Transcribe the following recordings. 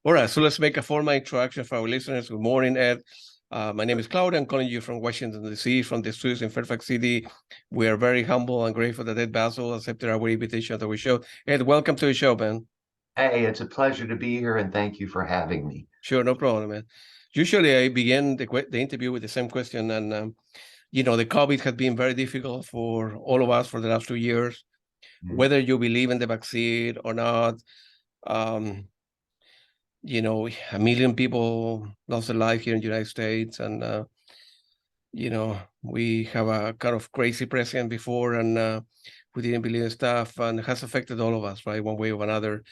All right, so let's make a formal introduction for our listeners. Good morning, Ed. My name is Claudia. I'm calling you from Washington, D.C., from the studios in Fairfax City. We are very humble and grateful that Ed Bazel accepted our invitation to our show. Ed, welcome to the show, man. Hey, it's a pleasure to be here, and thank you for having me. Sure, no problem, man. Usually I begin the interview with the same question, and the COVID has been very difficult for all of us for the last 2 years. Whether you believe in the vaccine or not, um, a million people lost their life here in the United States, and we have a kind of crazy president before, and we didn't believe in stuff, and it has affected all of us, right, one way or another.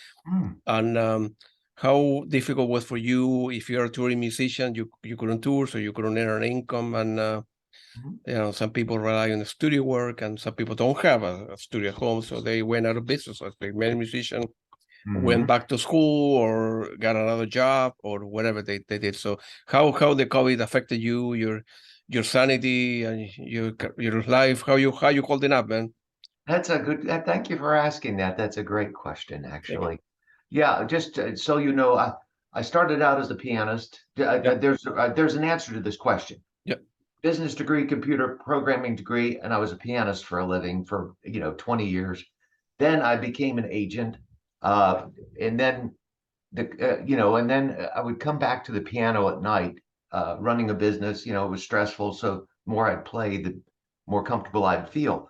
And how difficult was for you if you're a touring musician, you couldn't tour, so you couldn't earn an income, and some people rely on the studio work, and some people don't have a studio at home, so they went out of business. I think many musicians went back to school or got another job or whatever they did. So how the COVID affected you, your sanity and your life? How you holding up, man? That's a good, thank you for asking that. That's a great question, actually. Yeah, just so you know, I started out as a pianist. There's an answer to this question. Yep. Business degree, computer programming degree, and I was a pianist for a living for 20 years. Then I became an agent, and then and then I would come back to the piano at night, running a business. It was stressful, so more I'd play, the more comfortable I'd feel.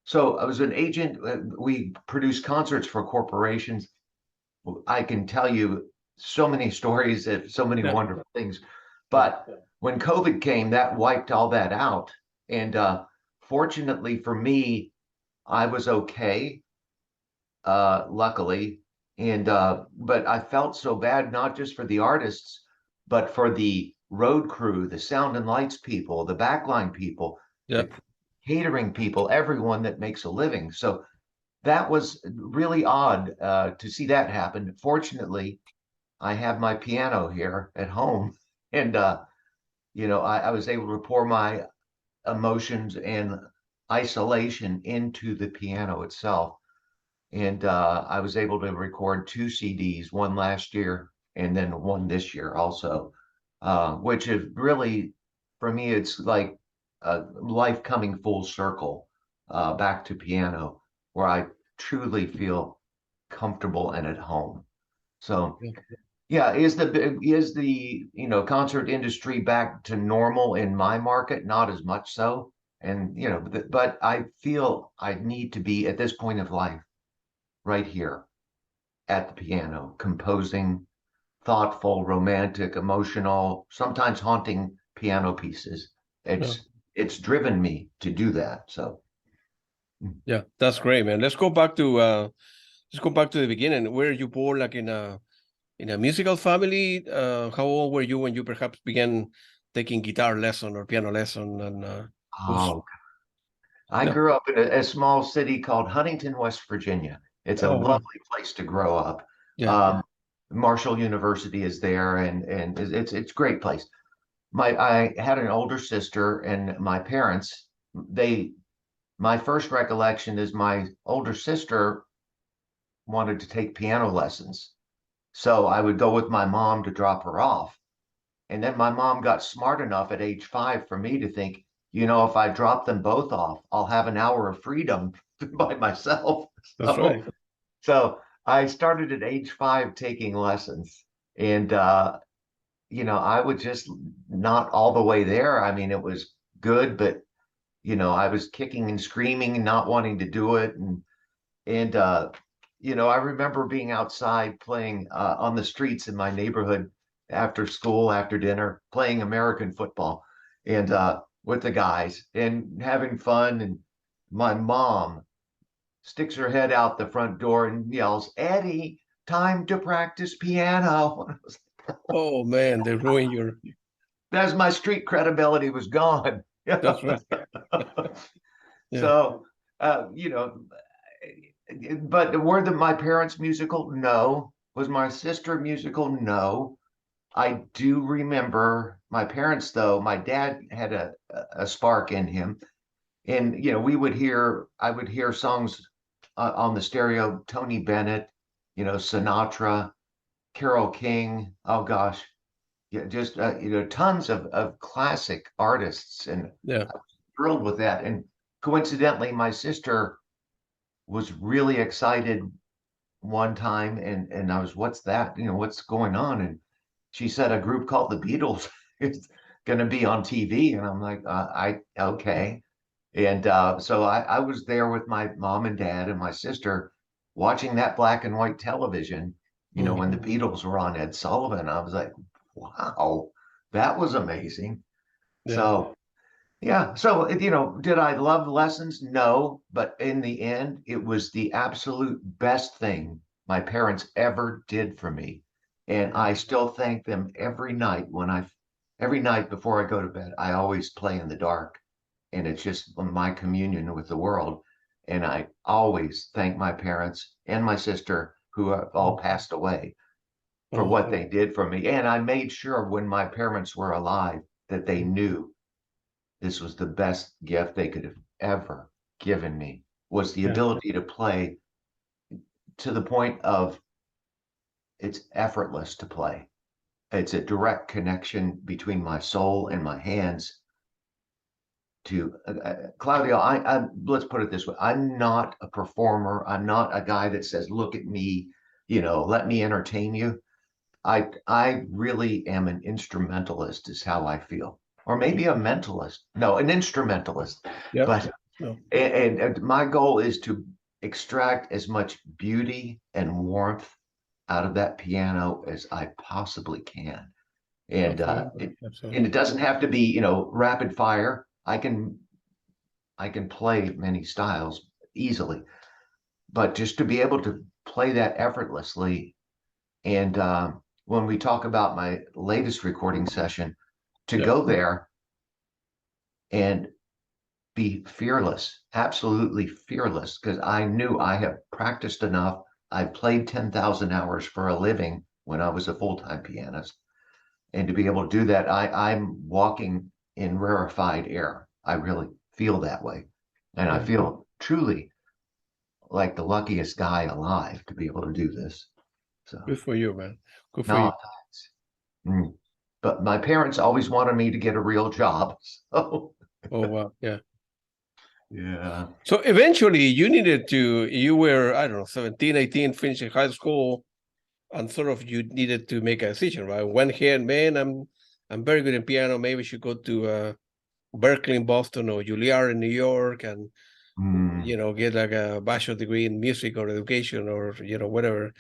So I was an agent. We produced concerts for corporations. I can tell you so many stories of so many wonderful things. But when COVID came, that wiped all that out. And fortunately for me, I was okay, luckily. And but I felt so bad, not just for the artists, but for the road crew, the sound and lights people, the backline people, the catering people, everyone that makes a living. So that was really odd to see that happen. Fortunately, I have my piano here at home, and I was able to pour my emotions and isolation into the piano itself. And I was able to record 2 CDs, one last year and then one this year also, which is really, for me, it's like life coming full circle back to piano, where I truly feel comfortable and at home. So yeah, is the concert industry back to normal in my market? Not as much so. And but I feel I need to be at this point of life right here at the piano, composing thoughtful, romantic, emotional, sometimes haunting piano pieces. It's driven me to do that. So yeah, that's great, man. Let's go back to the beginning. Were you born like in a musical family? How old were you when you perhaps began taking guitar lesson or piano lesson? And I grew up in a small city called Huntington, West Virginia. It's a lovely place to grow up. Marshall University is there, and it's a great place. I had an older sister, and my parents, my first recollection is my older sister wanted to take piano lessons. So I would go with my mom to drop her off. And then my mom got smart enough at age 5 for me to think, if I drop them both off, I'll have an hour of freedom by myself. That's right. So I started at age 5 taking lessons. And, I was just not all the way there. I mean, it was good, but, I was kicking and screaming and not wanting to do it. And I remember being outside playing on the streets in my neighborhood after school, after dinner, playing American football and with the guys and having fun. And my mom sticks her head out the front door and yells, "Eddie, time to practice piano." Oh man, they ruined your. That's my street credibility was gone. That's right. So, but were my parents musical? No. Was my sister musical? No. I do remember my parents, though. My dad had a spark in him, and I would hear songs on the stereo, Tony Bennett, Sinatra, Carole King. Oh gosh, yeah, just tons of classic artists, and Yeah. I was thrilled with that. And coincidentally, my sister was really excited one time, and I was, what's that? What's going on? And she said a group called the Beatles is going to be on TV, and I'm like, okay. And so I was there with my mom and dad and my sister watching that black and white television, when the Beatles were on Ed Sullivan. I was like, wow, that was amazing. Yeah. So, yeah. So, did I love lessons? No. But in the end, it was the absolute best thing my parents ever did for me. And I still thank them every night every night before I go to bed. I always play in the dark, and it's just my communion with the world. And I always thank my parents and my sister, who have all passed away, for what they did for me. And I made sure when my parents were alive that they knew this was the best gift they could have ever given me, was the ability to play to the point of it's effortless to play. It's a direct connection between my soul and my hands. To Claudio, let's put it this way: I'm not a performer. I'm not a guy that says, "Look at me, let me entertain you." I really am an instrumentalist, is how I feel, or maybe a mentalist. No, an instrumentalist. Yep. But No. and my goal is to extract as much beauty and warmth out of that piano as I possibly can. And it doesn't have to be, rapid fire. I can play many styles easily, but just to be able to play that effortlessly. And when we talk about my latest recording session, to go there and be fearless, absolutely fearless, because I knew I have practiced enough. I played 10,000 hours for a living when I was a full-time pianist. And to be able to do that, I'm walking in rarefied air. I really feel that way. And I feel truly like the luckiest guy alive to be able to do this. So good for you, man. Good for you. But my parents always wanted me to get a real job. So Oh, wow. Yeah. yeah. So eventually you were, I don't know, 17, 18, finishing high school, and sort of you needed to make a decision, right? One hand, man, I'm very good in piano. Maybe I should go to Berkeley in Boston or Juilliard in New York and, get like a bachelor degree in music or education or, whatever.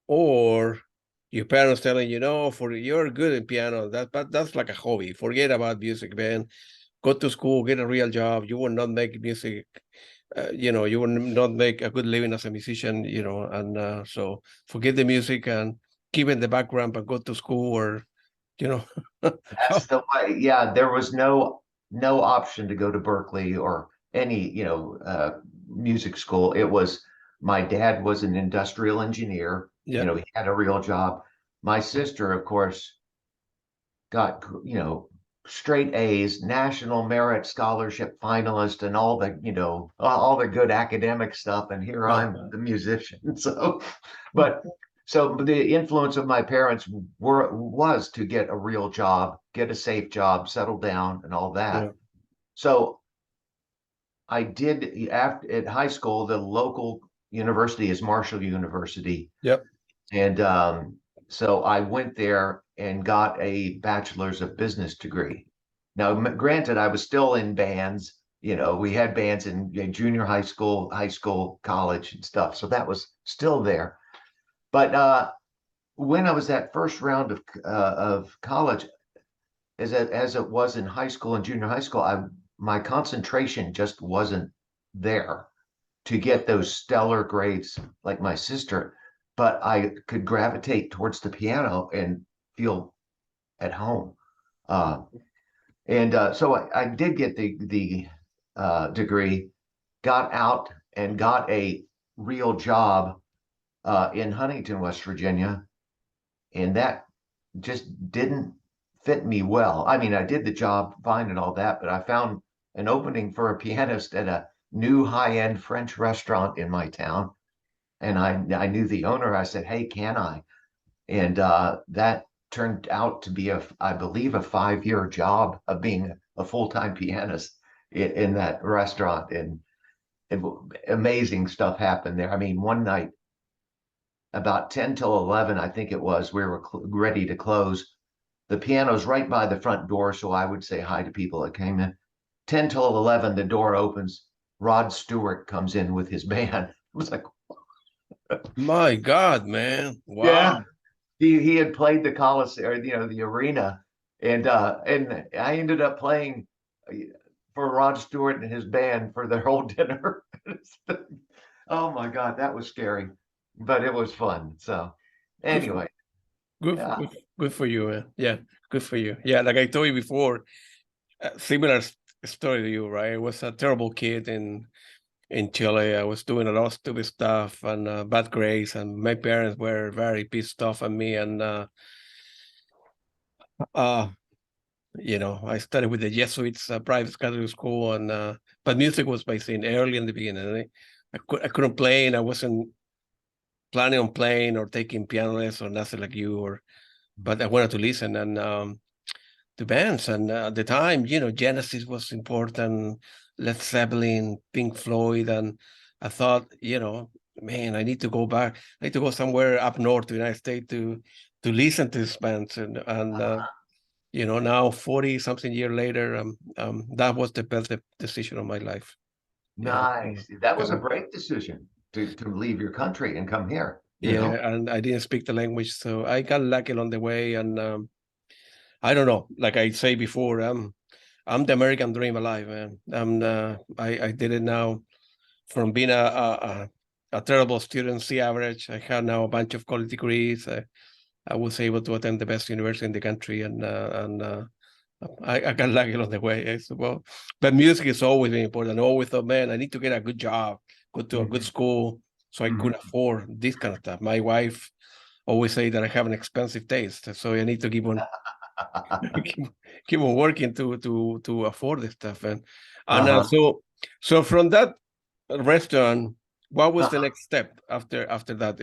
Or your parents telling you, no, you're good in piano. That's like a hobby. Forget about music, man. Go to school, get a real job. You will not make music. You will not make a good living as a musician. And so forget the music and keep in the background, but go to school or, That's the way. Yeah, there was no option to go to Berkeley or any, music school. It was, my dad was an industrial engineer. Yeah. He had a real job. My sister, of course, got, straight A's, National Merit Scholarship finalist, and all the good academic stuff. And here I'm the musician. So, but so the influence of my parents was to get a real job, get a safe job, settle down, and all that. Yeah. So I did, after at high school, the local university is Marshall University. Yep. And so I went there and got a bachelor's of business degree. Now, granted, I was still in bands. We had bands in junior high school, college, and stuff. So that was still there. But when I was that first round of college, as it was in high school and junior high school, my concentration just wasn't there to get those stellar grades like my sister. But I could gravitate towards the piano and feel at home. So I did get the degree, got out and got a real job in Huntington, West Virginia, and that just didn't fit me well. I mean, I did the job fine and all that, but I found an opening for a pianist at a new high-end French restaurant in my town. And I knew the owner. I said, hey, can I? And that turned out to be I believe, a 5-year job of being a full-time pianist in that restaurant. And amazing stuff happened there. I mean, one night, about 10 till 11, I think it was, we were ready to close. The piano's right by the front door, so I would say hi to people that came in. 10 till 11, the door opens. Rod Stewart comes in with his band. It was like, my God, man. Wow. Yeah. He had played the Coliseum, the arena, and I ended up playing for Rod Stewart and his band for their whole dinner. Oh my God, that was scary, but it was fun. So anyway, good for you, man. Yeah, good for you. Yeah, like I told you before, similar story to you, right? I was a terrible kid in Chile. I was doing a lot of stupid stuff and bad grades, and my parents were very pissed off at me. And I studied with the Jesuits, private Catholic school, and but music was my thing early in the beginning. I couldn't play, and I wasn't planning on playing or taking piano lessons or nothing like you, but I wanted to listen and to bands. And at the time, Genesis was important, Led Zeppelin, Pink Floyd, and I thought, man, I need to go back. I need to go somewhere up north to the United States to listen to these bands. And now 40 something year later, that was the best decision of my life. Nice. That was a great decision to leave your country and come here. And I didn't speak the language, so I got lucky along the way. And I don't know, like I say before, I'm the American dream alive, man. I did it now from being a terrible student, C average. I have now a bunch of college degrees. I was able to attend the best university in the country, and I got lucky along the way. Well, but music is always been important. I always thought, man, I need to get a good job, go to a good school, so I could afford this kind of stuff. My wife always say that I have an expensive taste, so I need to keep on keep on working to afford this stuff. And so from that restaurant, what was the next step after that?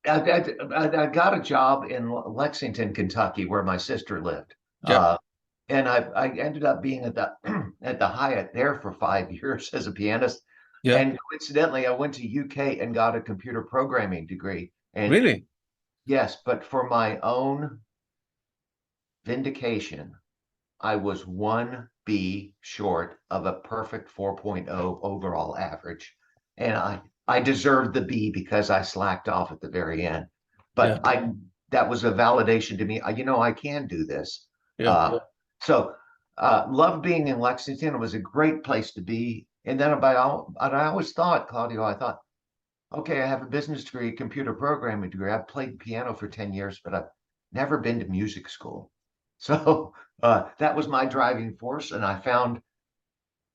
I got a job in Lexington, Kentucky, where my sister lived. Yeah. And I ended up being at the at the Hyatt there for 5 years as a pianist. Yeah. And coincidentally, I went to UK and got a computer programming degree. And really? Yes, but for my own vindication, I was 1B short of a perfect 4.0 overall average. And I deserved the B because I slacked off at the very end. But that was a validation to me. I can do this. So loved being in Lexington. It was a great place to be. And then I always thought, Claudio, okay, I have a business degree, computer programming degree. I've played piano for 10 years, but I've never been to music school. So that was my driving force. And I found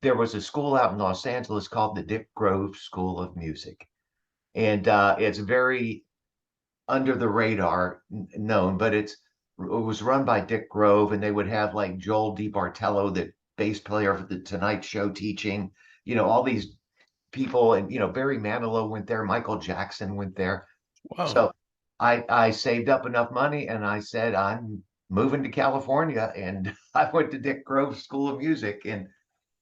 there was a school out in Los Angeles called the Dick Grove School of Music. And it's very under the radar known, but it was run by Dick Grove, and they would have like Joel DiBartello, the bass player for the Tonight Show, teaching, all these people. And, Barry Manilow went there, Michael Jackson went there. Wow. So I saved up enough money and I said, I'm moving to California. And I went to Dick Grove School of Music and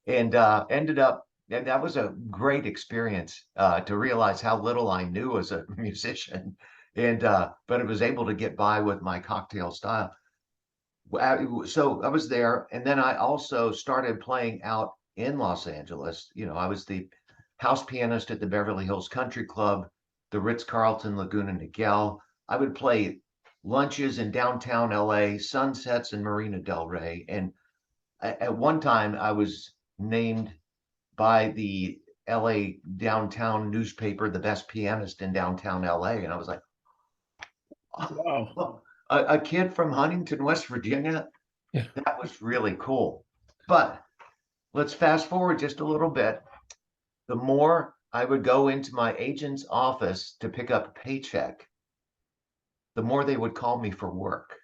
ended up, and that was a great experience to realize how little I knew as a musician. And but I was able to get by with my cocktail style. So I was there, and then I also started playing out in Los Angeles. I was the house pianist at the Beverly Hills Country Club, the Ritz-Carlton, Laguna Niguel. I would play lunches in downtown LA, sunsets in Marina Del Rey. And at one time, I was named by the LA downtown newspaper the best pianist in downtown LA. And I was like, wow. A kid from Huntington, West Virginia. That was really cool. But let's fast forward just a little bit. The more I would go into my agent's office to pick up a paycheck, the more they would call me for work.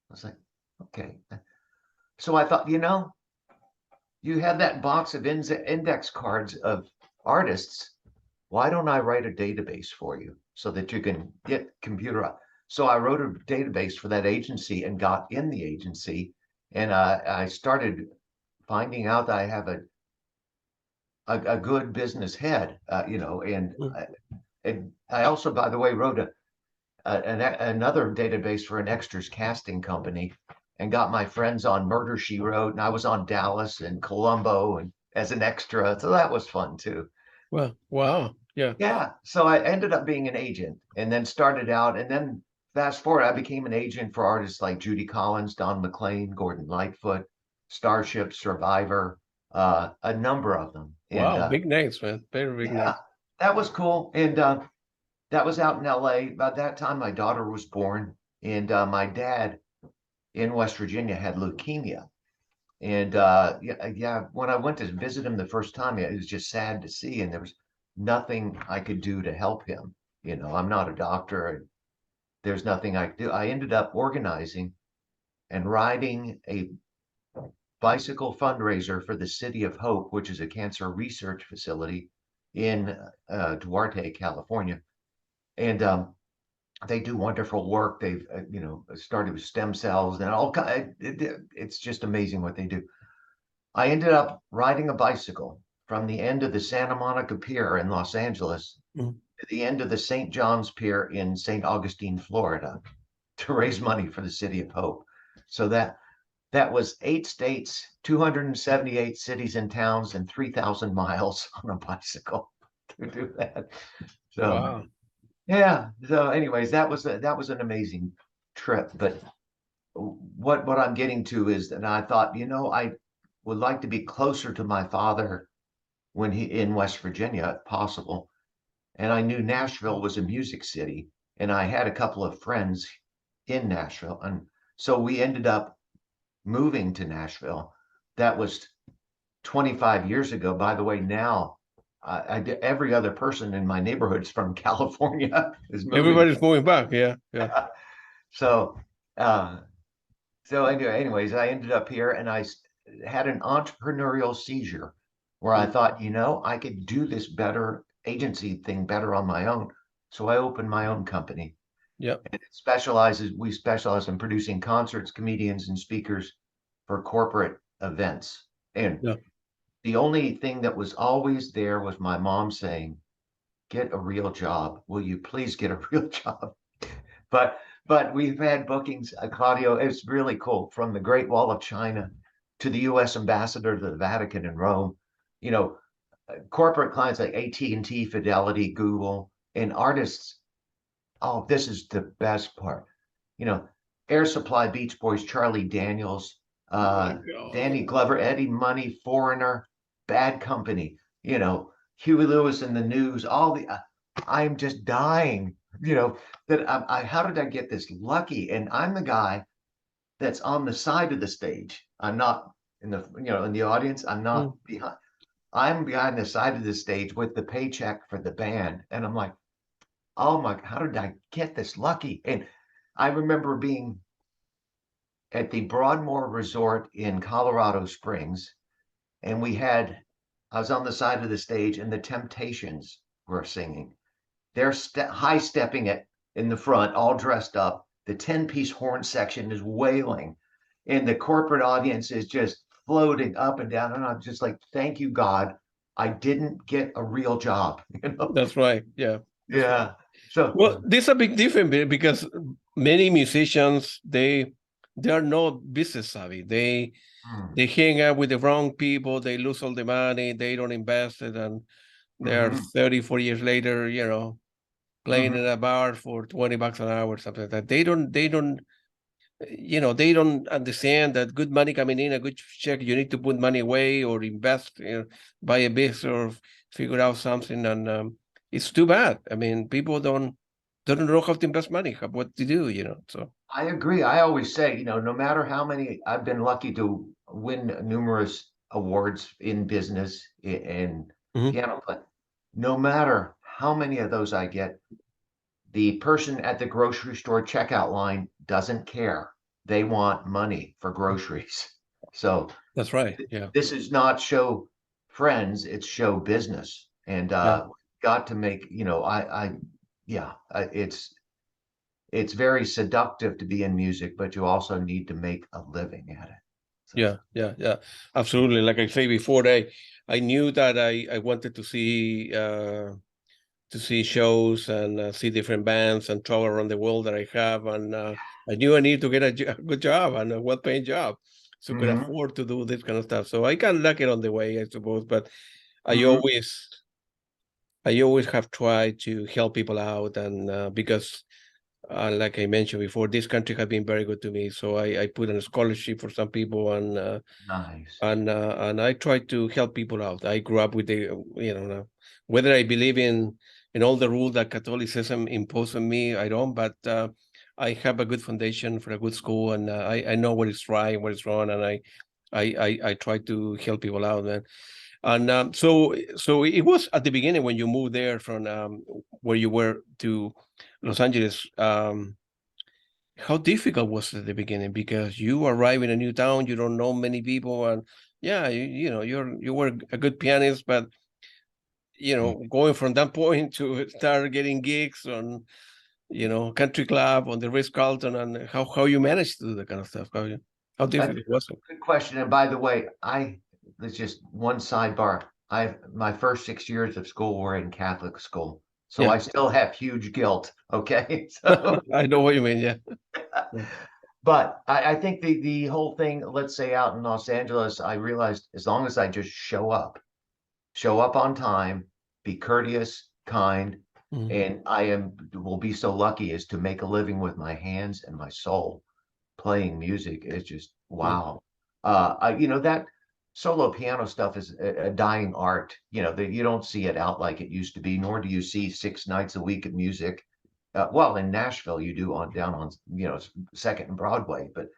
I was like, okay. So I thought, you have that box of index cards of artists. why don't I write a database for you so that you can get computer? So I wrote a database for that agency and got in the agency. And I started finding out that I have a good business head, and I also, by the way, wrote another database for an extras casting company and got my friends on Murder, She Wrote, and I was on Dallas and Columbo and as an extra. So that was fun too. Well, wow. Yeah. Yeah. So I ended up being an agent and then started out, and then fast forward, I became an agent for artists like Judy Collins, Don McLean, Gordon Lightfoot, Starship, Survivor, a number of them. Wow, And big names, man. Very big names. that was cool. And that was out in LA. By that time, my daughter was born, and my dad in West Virginia had leukemia. And when I went to visit him the first time, it was just sad to see, and there was nothing I could do to help him. I'm not a doctor, and there's nothing I could do. I ended up organizing and riding a bicycle fundraiser for the City of Hope, which is a cancer research facility in Duarte, California. And they do wonderful work. They've started with stem cells and all it's just amazing what they do. I ended up riding a bicycle from the end of the Santa Monica Pier in Los Angeles to the end of the St. John's Pier in St. Augustine, Florida, to raise money for the City of Hope. So that was 8 states, 278 cities and towns, and 3,000 miles on a bicycle to do that. So wow. Yeah. So anyways, that was an amazing trip. But what I'm getting to is that I thought, I would like to be closer to my father when he in West Virginia, if possible. And I knew Nashville was a music city, and I had a couple of friends in Nashville. And so we ended up moving to Nashville. That was 25 years ago. By the way, now every other person in my neighborhood is from California. Is moving. Everybody's moving back. Yeah. So anyways, I ended up here, and I had an entrepreneurial seizure where I thought, I could do this agency thing better on my own. So I opened my own company. Yep. And we specialize in producing concerts, comedians, and speakers for corporate events. And the only thing that was always there was my mom saying, "Get a real job. Will you please get a real job?" But we've had bookings, Claudio, it's really cool, from the Great Wall of China to the U.S. ambassador to the Vatican in Rome. Corporate clients like AT&T, Fidelity, Google, and artists. Oh, this is the best part. Air Supply, Beach Boys, Charlie Daniels, Danny Glover, Eddie Money, Foreigner, Bad Company, Huey Lewis and the News, I'm just dying, that how did I get this lucky? And I'm the guy that's on the side of the stage. I'm not in the audience. I'm not behind. I'm behind the side of the stage with the paycheck for the band. And I'm like, oh my, how did I get this lucky? And I remember being at the Broadmoor Resort in Colorado Springs, and I was on the side of the stage, and the Temptations were singing. They're high stepping it in the front, all dressed up. The 10-piece horn section is wailing, and the corporate audience is just floating up and down. And I'm just like, thank you, God, I didn't get a real job. That's right. Yeah. Yeah. So well, this is a big difference because many musicians they are not business savvy. They hang out with the wrong people. They lose all the money. They don't invest it, and they are 30, 40 years later, playing in a bar for $20 an hour, something like that. They don't understand that good money coming in, a good check, you need to put money away or invest, buy a business or figure out something. And it's too bad. I mean, people don't know how to invest money, what to do, so. I agree. I always say, no matter how many, I've been lucky to win numerous awards in business and piano play. No matter how many of those I get, the person at the grocery store checkout line doesn't care. They want money for groceries. So that's right. Yeah. This is not show friends, it's show business. And got to make, it's very seductive to be in music, but you also need to make a living at it. So. Yeah, absolutely. Like I say before, I knew that I wanted to see shows and see different bands and travel around the world that I have, and I knew I needed to get a good job and a well-paying job, so could afford to do this kind of stuff. So I can luck it on the way, I suppose. But I always have tried to help people out, and because like I mentioned before, this country has been very good to me. So I put in a scholarship for some people, and nice. And I try to help people out. I grew up with whether I believe in all the rules that Catholicism imposed on me, I don't. But I have a good foundation for a good school, and I know what is right and what is wrong, and I try to help people out, man. And so it was at the beginning when you moved there from where you were to Los Angeles. How difficult was it at the beginning? Because you arrive in a new town, you don't know many people, and yeah, you were a good pianist, but going from that point to start getting gigs on country club on the Ritz-Carlton, and how you managed to do that kind of stuff. How difficult was it? Good question. And by the way, there's just one sidebar. My first 6 years of school were in Catholic school. So I still have huge guilt. Okay. So I know what you mean. Yeah. But I think the whole thing, let's say out in Los Angeles, I realized as long as I just show up on time, be courteous, kind, and will be so lucky as to make a living with my hands and my soul playing music. It's just wow. That solo piano stuff is a dying art. You don't see it out like it used to be, nor do you see 6 nights a week of music. Well, in Nashville, you do down on Second and Broadway, but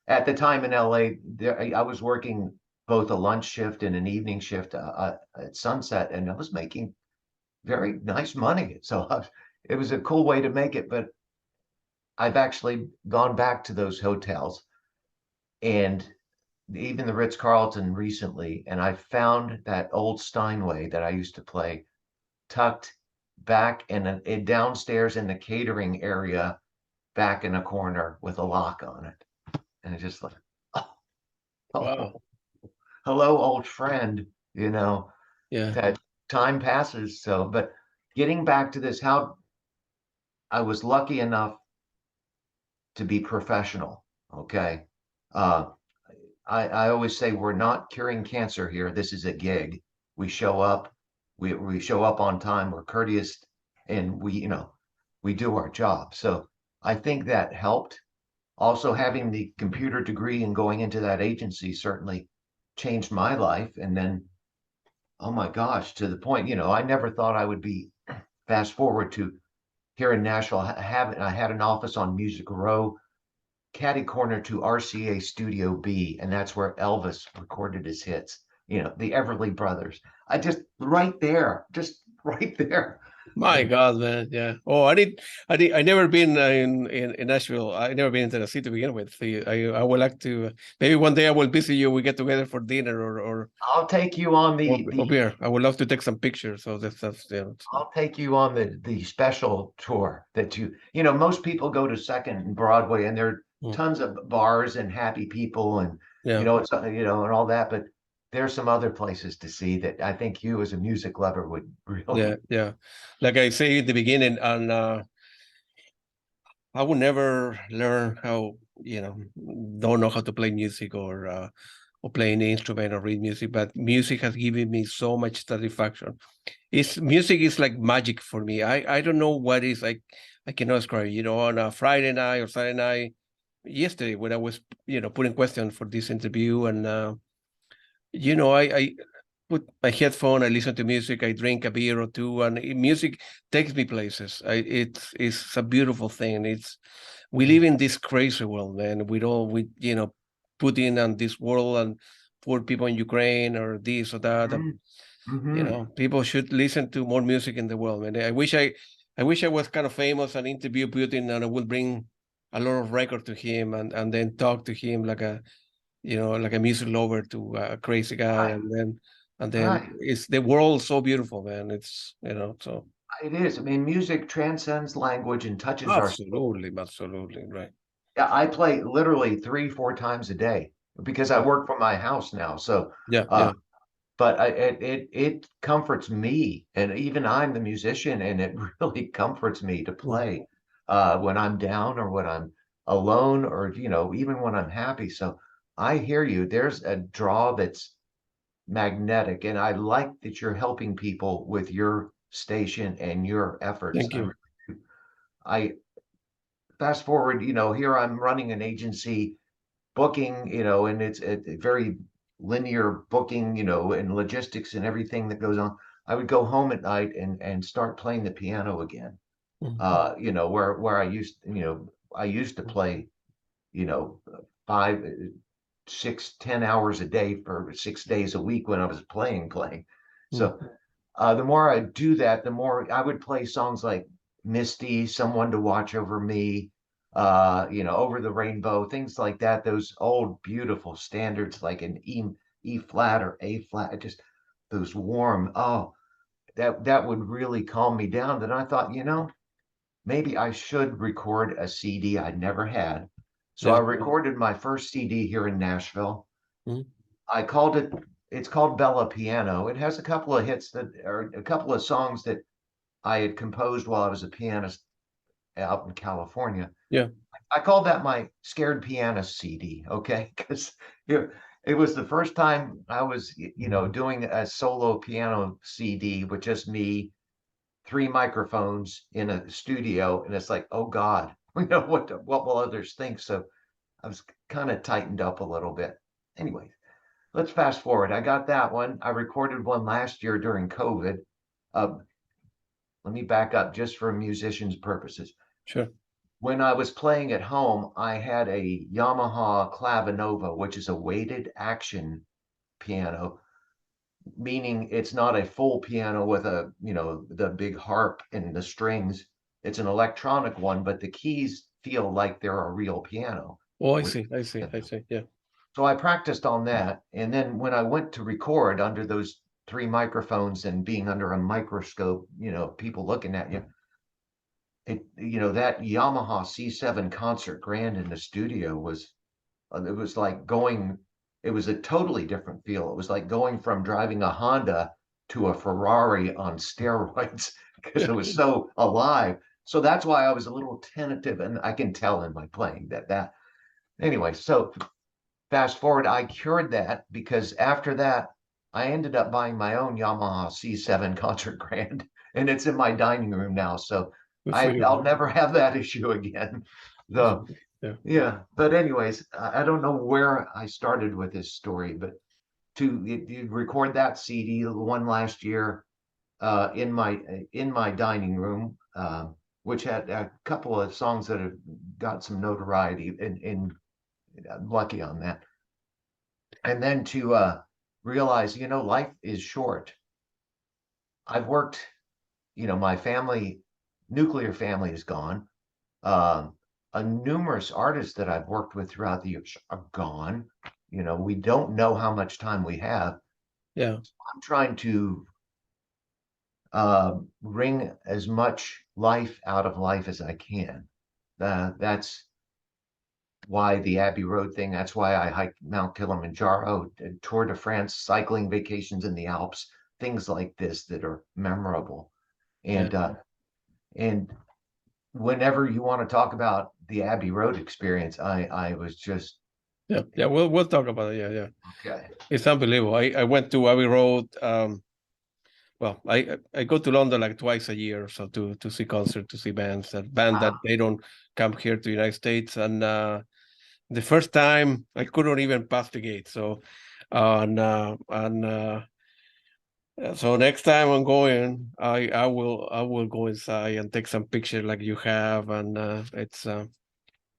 at the time in LA, I was working both a lunch shift and an evening shift at Sunset, and I was making very nice money. So it was a cool way to make it. But I've actually gone back to those hotels and even the Ritz-Carlton recently, and I found that old Steinway that I used to play tucked back in downstairs in the catering area, back in a corner with a lock on it. And it's just like, wow. Hello, old friend, Yeah. that time passes. So, but getting back to this, how I was lucky enough to be professional. Okay. I always say we're not curing cancer here. This is a gig. We show up, we show up on time, we're courteous, and we do our job. So I think that helped. Also, having the computer degree and going into that agency certainly changed my life. And then, oh my gosh, to the point, I never thought I would be, fast forward to here in Nashville, I had an office on Music Row, catty corner to RCA Studio B, and that's where Elvis recorded his hits. The Everly Brothers. Right there. My God, man. Yeah. Oh, I never been in Nashville. I never been in Tennessee to begin with. I would like to, maybe one day I will visit you. We get together for dinner or I'll take you on the beer. I would love to take some pictures. So that's I'll take you on the special tour that most people go to Second and Broadway, and there are tons of bars and happy people, and it's and all that, but there's some other places to see that I think you as a music lover would really. Yeah. Like I say at the beginning, and I would never learn how, don't know how to play music or play any instrument or read music, but music has given me so much satisfaction. Music is like magic for me. I don't know what is like. I cannot describe it. On a Friday night or Saturday night, yesterday when I was, putting questions for this interview, and I put my headphone, I listen to music, I drink a beer or two, and music takes me places. It's a beautiful thing. We live in this crazy world, man. We put in on this world and poor people in Ukraine or this or that. People should listen to more music in the world, man. I wish I was kind of famous and interview Putin, and I would bring a lot of record to him and then talk to him like a music lover to a crazy guy, and then And then it's the world so beautiful, man. It's, so. It is. I mean, music transcends language and touches our soul. Absolutely, right. Yeah, I play literally 3-4 times a day because I work from my house now. So yeah. But it comforts me, and even I'm the musician, and it really comforts me to play when I'm down or when I'm alone, or even when I'm happy. So I hear you. There's a draw that's magnetic, and I like that you're helping people with your station and your efforts. Thank you. I fast forward, here I'm running an agency, booking, and it's a very linear booking, and logistics and everything that goes on. I would go home at night and start playing the piano again. Where I used to play, 5, 6, 10 hours a day for 6 days a week when I was playing. So the more I do that, the more I would play songs like Misty, Someone to Watch Over Me, Over the Rainbow, things like that. Those old, beautiful standards like an E flat or A flat, just those warm, that would really calm me down. Then I thought, maybe I should record a CD I'd never had. So I recorded my first CD here in Nashville. I called it's called Bella Piano. It has a couple of hits that are a couple of songs that I had composed while I was a pianist out in California. Yeah. I called that my Scared Pianist CD, okay? Because it was the first time I was, doing a solo piano CD with just me, 3 microphones in a studio, and it's like, oh God, what will others think? So I was kind of tightened up a little bit. Anyway, let's fast forward. I got that one. I recorded one last year during COVID. Let me back up just for musicians' purposes. Sure. When I was playing at home, I had a Yamaha Clavinova, which is a weighted action piano, meaning it's not a full piano with the big harp and the strings. It's an electronic one, but the keys feel like they're a real piano. Oh, I see. Yeah. So I practiced on that. And then when I went to record under those 3 microphones and being under a microscope, people looking at you, that Yamaha C7 Concert Grand in the studio was like it was a totally different feel. It was like going from driving a Honda to a Ferrari on steroids because it was so alive. So that's why I was a little tentative, and I can tell in my playing that anyway. So fast forward, I cured that because after that, I ended up buying my own Yamaha C7 Concert Grand, and it's in my dining room now. So I'll never have that issue again. Yeah. But anyways, I don't know where I started with this story, but you record that CD, the one last year, in my dining room, which had a couple of songs that have got some notoriety, and I'm lucky on that. And then to realize, life is short. I've worked, my nuclear family is gone. Numerous artists that I've worked with throughout the years are gone. We don't know how much time we have. Yeah. So I'm trying to wring as much life out of life as I can. That's why the Abbey Road thing. That's why I hiked Mount Kilimanjaro, Tour de France, cycling vacations in the Alps, things like this that are memorable. And whenever you want to talk about the Abbey Road experience, I was just we'll talk about it. Yeah. Okay. It's unbelievable. I went to Abbey Road. Well, I go to London like twice a year or so to see concerts, to see bands that they don't come here to the United States. And the first time I couldn't even pass the gate. So so next time I'm going, I will go inside and take some pictures like you have, and it's an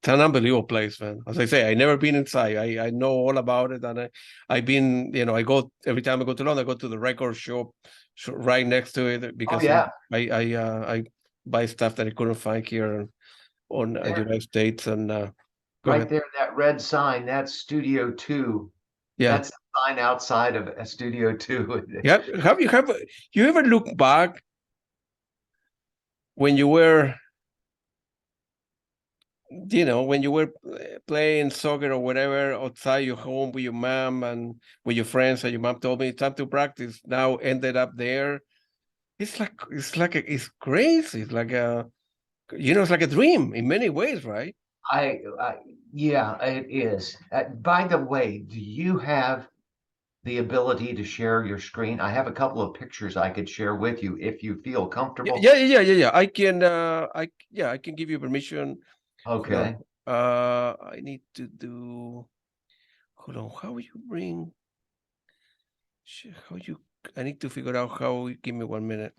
unbelievable place, man. As I say, I never been inside. I know all about it, and I've been, I go every time I go to London, I go to the record shop right next to it because I buy stuff that I couldn't find here on the United States. And right there, that red sign, that's Studio 2. Yeah. That's sign outside of a studio too. Have you ever look back when you were, when you were playing soccer or whatever outside your home with your mom and with your friends, and your mom told me it's time to practice. Now ended up there. It's crazy. It's like it's like a dream in many ways, right? Yeah, it is. By the way, do you have the ability to share your screen? I have a couple of pictures I could share with you if you feel comfortable. Yeah. I can I can give you permission. Okay. I need to do, hold on, how you bring, how you, I need to figure out how, give me 1 minute.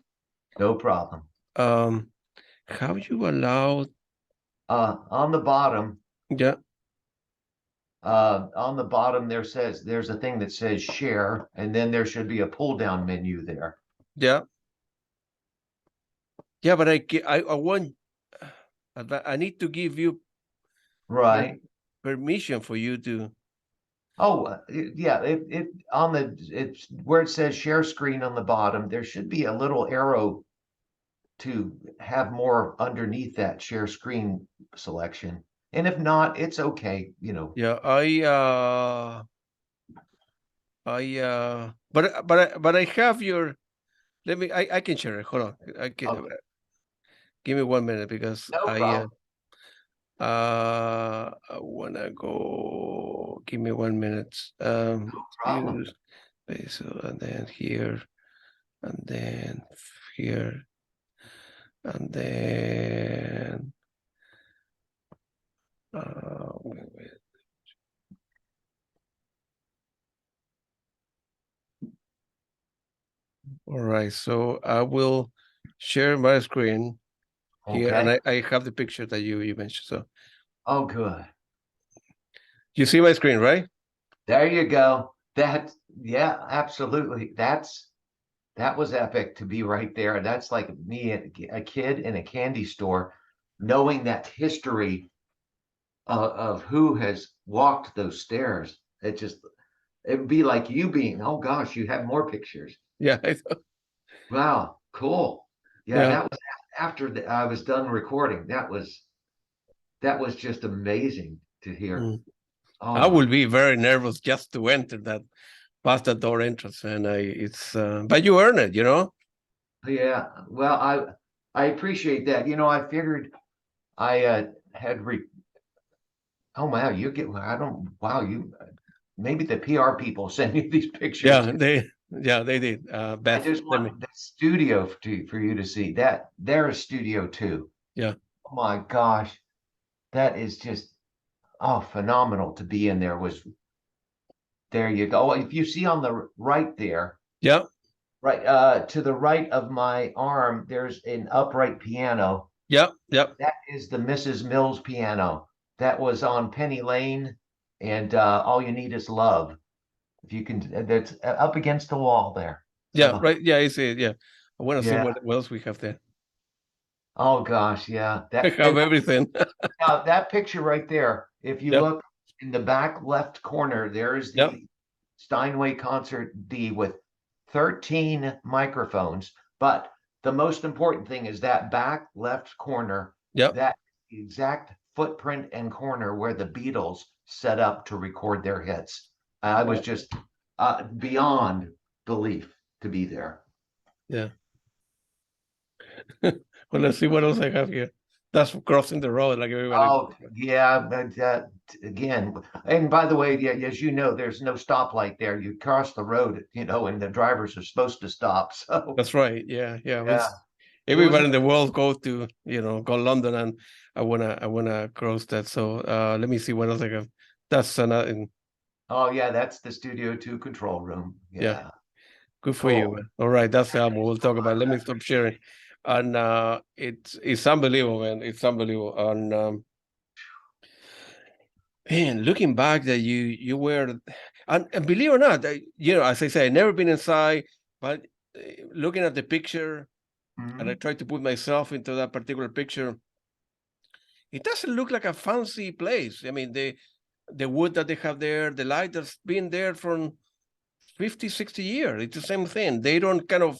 No problem. How you allow, on the bottom, yeah, on the bottom there's a thing that says share, and then there should be a pull down menu there. yeah, but I want, I need to give you Right. permission for you to. Oh, yeah, it on the, it's where it says share screen on the bottom, there should be a little arrow to have more underneath that share screen selection. And if not, it's okay, Yeah, but I have your, let me, I can share it. Hold on. I can, Okay. give me 1 minute because No problem. I wanna go, give me 1 minute. Problem. Use Basil, and then here, and then here, and then wait. All right, so I will share my screen here, and Okay. I have the picture that you mentioned. So Oh, good. you see my screen, right? There you go. Yeah, absolutely. That was epic to be right there. That's like me, a kid in a candy store, knowing that history of who has walked those stairs. It would be like you being, oh gosh, you have more pictures. Yeah, Wow, cool. Yeah, yeah. that was after I was done recording. That was just amazing to hear. Mm. Oh I my, will be very nervous just to enter that, past the door entrance, and it's but you earn it, yeah. Well, I appreciate that. I figured I had oh wow, you maybe the PR people send you these pictures. They did. I Beth, just let me. want the studio for you to see that. There is studio too. Yeah, Oh my gosh, that is just, phenomenal to be in there. There you go. Oh, if you see on the right there, yeah, right, to the right of my arm, there's an upright piano. yeah, yeah. That is the Mrs. Mills piano. That was on Penny Lane, and All You Need Is Love. If you can, that's up against the wall there. Yeah, So, right. Yeah, I see it. Yeah, I want to see yeah. what else we have there. Oh gosh, yeah. I That have and everything. now that picture right there, if you Yeah, look in the back left corner, there's yeah, the Steinway Concert D with 13 microphones. But the most important thing is that back left corner, yeah. that the exact footprint and corner where the Beatles set up to record their hits. I was just beyond belief to be there. Yeah. Well, let's see what else I have here. That's crossing the road like everybody. Oh, yeah, but again, and by the way, yeah, as you know, there's no stoplight there. You cross the road, and the drivers are supposed to stop. So That's right. Yeah, yeah. yeah, it was Everybody in the world go to, go London, and I wanna cross that. So let me see what else I have. That's another. oh yeah, that's the Studio 2 control room. Yeah, Yeah, good for you, cool. man. All right, that's the album we'll talk about. Let me stop sharing. And it's unbelievable, man. It's unbelievable. And man, looking back that you were, and believe it or not, as I say, I've never been inside, but looking at the picture, and I Mhm. tried to put myself into that particular picture, it doesn't look like a fancy place. I mean, the wood that they have there, the light that's been there from 50, 60 years. It's the same thing. They don't kind of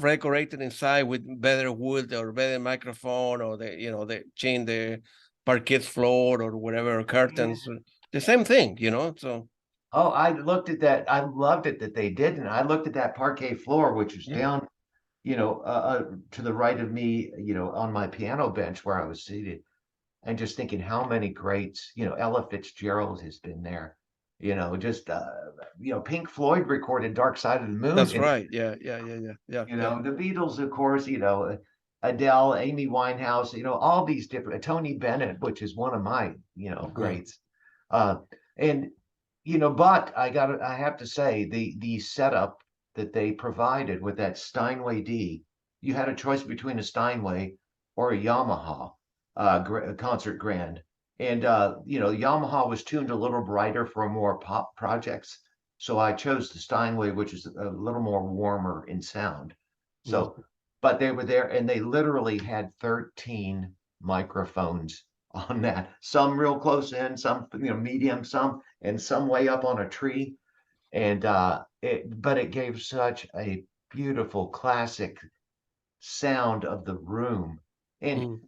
decorate it inside with better wood or better microphone, or they change the parquet floor or whatever, curtains. Yeah. The same thing, so. Oh, I looked at that. I loved it that they didn't. I looked at that parquet floor, which was down, to the right of me, on my piano bench where I was seated, and just thinking how many greats, Ella Fitzgerald has been there, just Pink Floyd recorded Dark Side of the Moon. That's And right. Yeah. the Beatles, of course, Adele, Amy Winehouse, all these different, Tony Bennett, which is one of my, greats. And but I have to say the setup that they provided with that Steinway D, you had a choice between a Steinway or a Yamaha concert grand. And Yamaha was tuned a little brighter for more pop projects. So I chose the Steinway, which is a little more warmer in sound. So, but they were there and they literally had 13 microphones on that, some real close in, some medium, and some way up on a tree. And but it gave such a beautiful classic sound of the room. And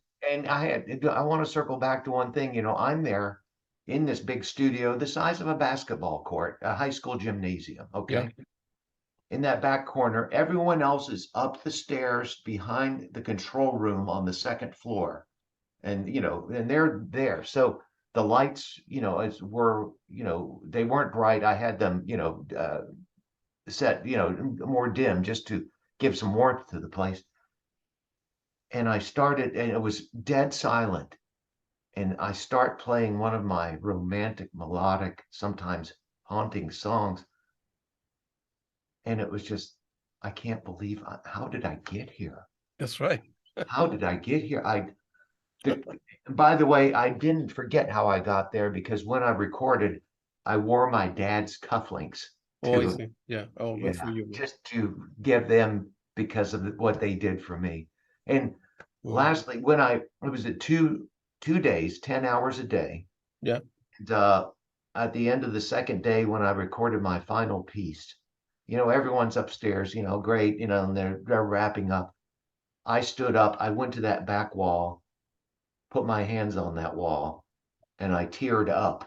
I want to circle back to one thing. I'm there in this big studio, the size of a basketball court, a high school gymnasium. Okay. Yeah. In that back corner, everyone else is up the stairs behind the control room on the second floor. And they're there. So the lights, they weren't bright. I had them, set, more dim just to give some warmth to the place. And I started, and it was dead silent. And I start playing one of my romantic, melodic, sometimes haunting songs. And it was just, I can't believe, how did I get here? That's right. How did I get here? By the way, I didn't forget how I got there, because when I recorded, I wore my dad's cufflinks Good for you. just to give them, because of what they did for me. And lastly, when it was at 2 days, 10 hours a day. Yeah. And at the end of the second day, when I recorded my final piece, everyone's upstairs, great, and they're wrapping up. I stood up, I went to that back wall, put my hands on that wall, and I teared up.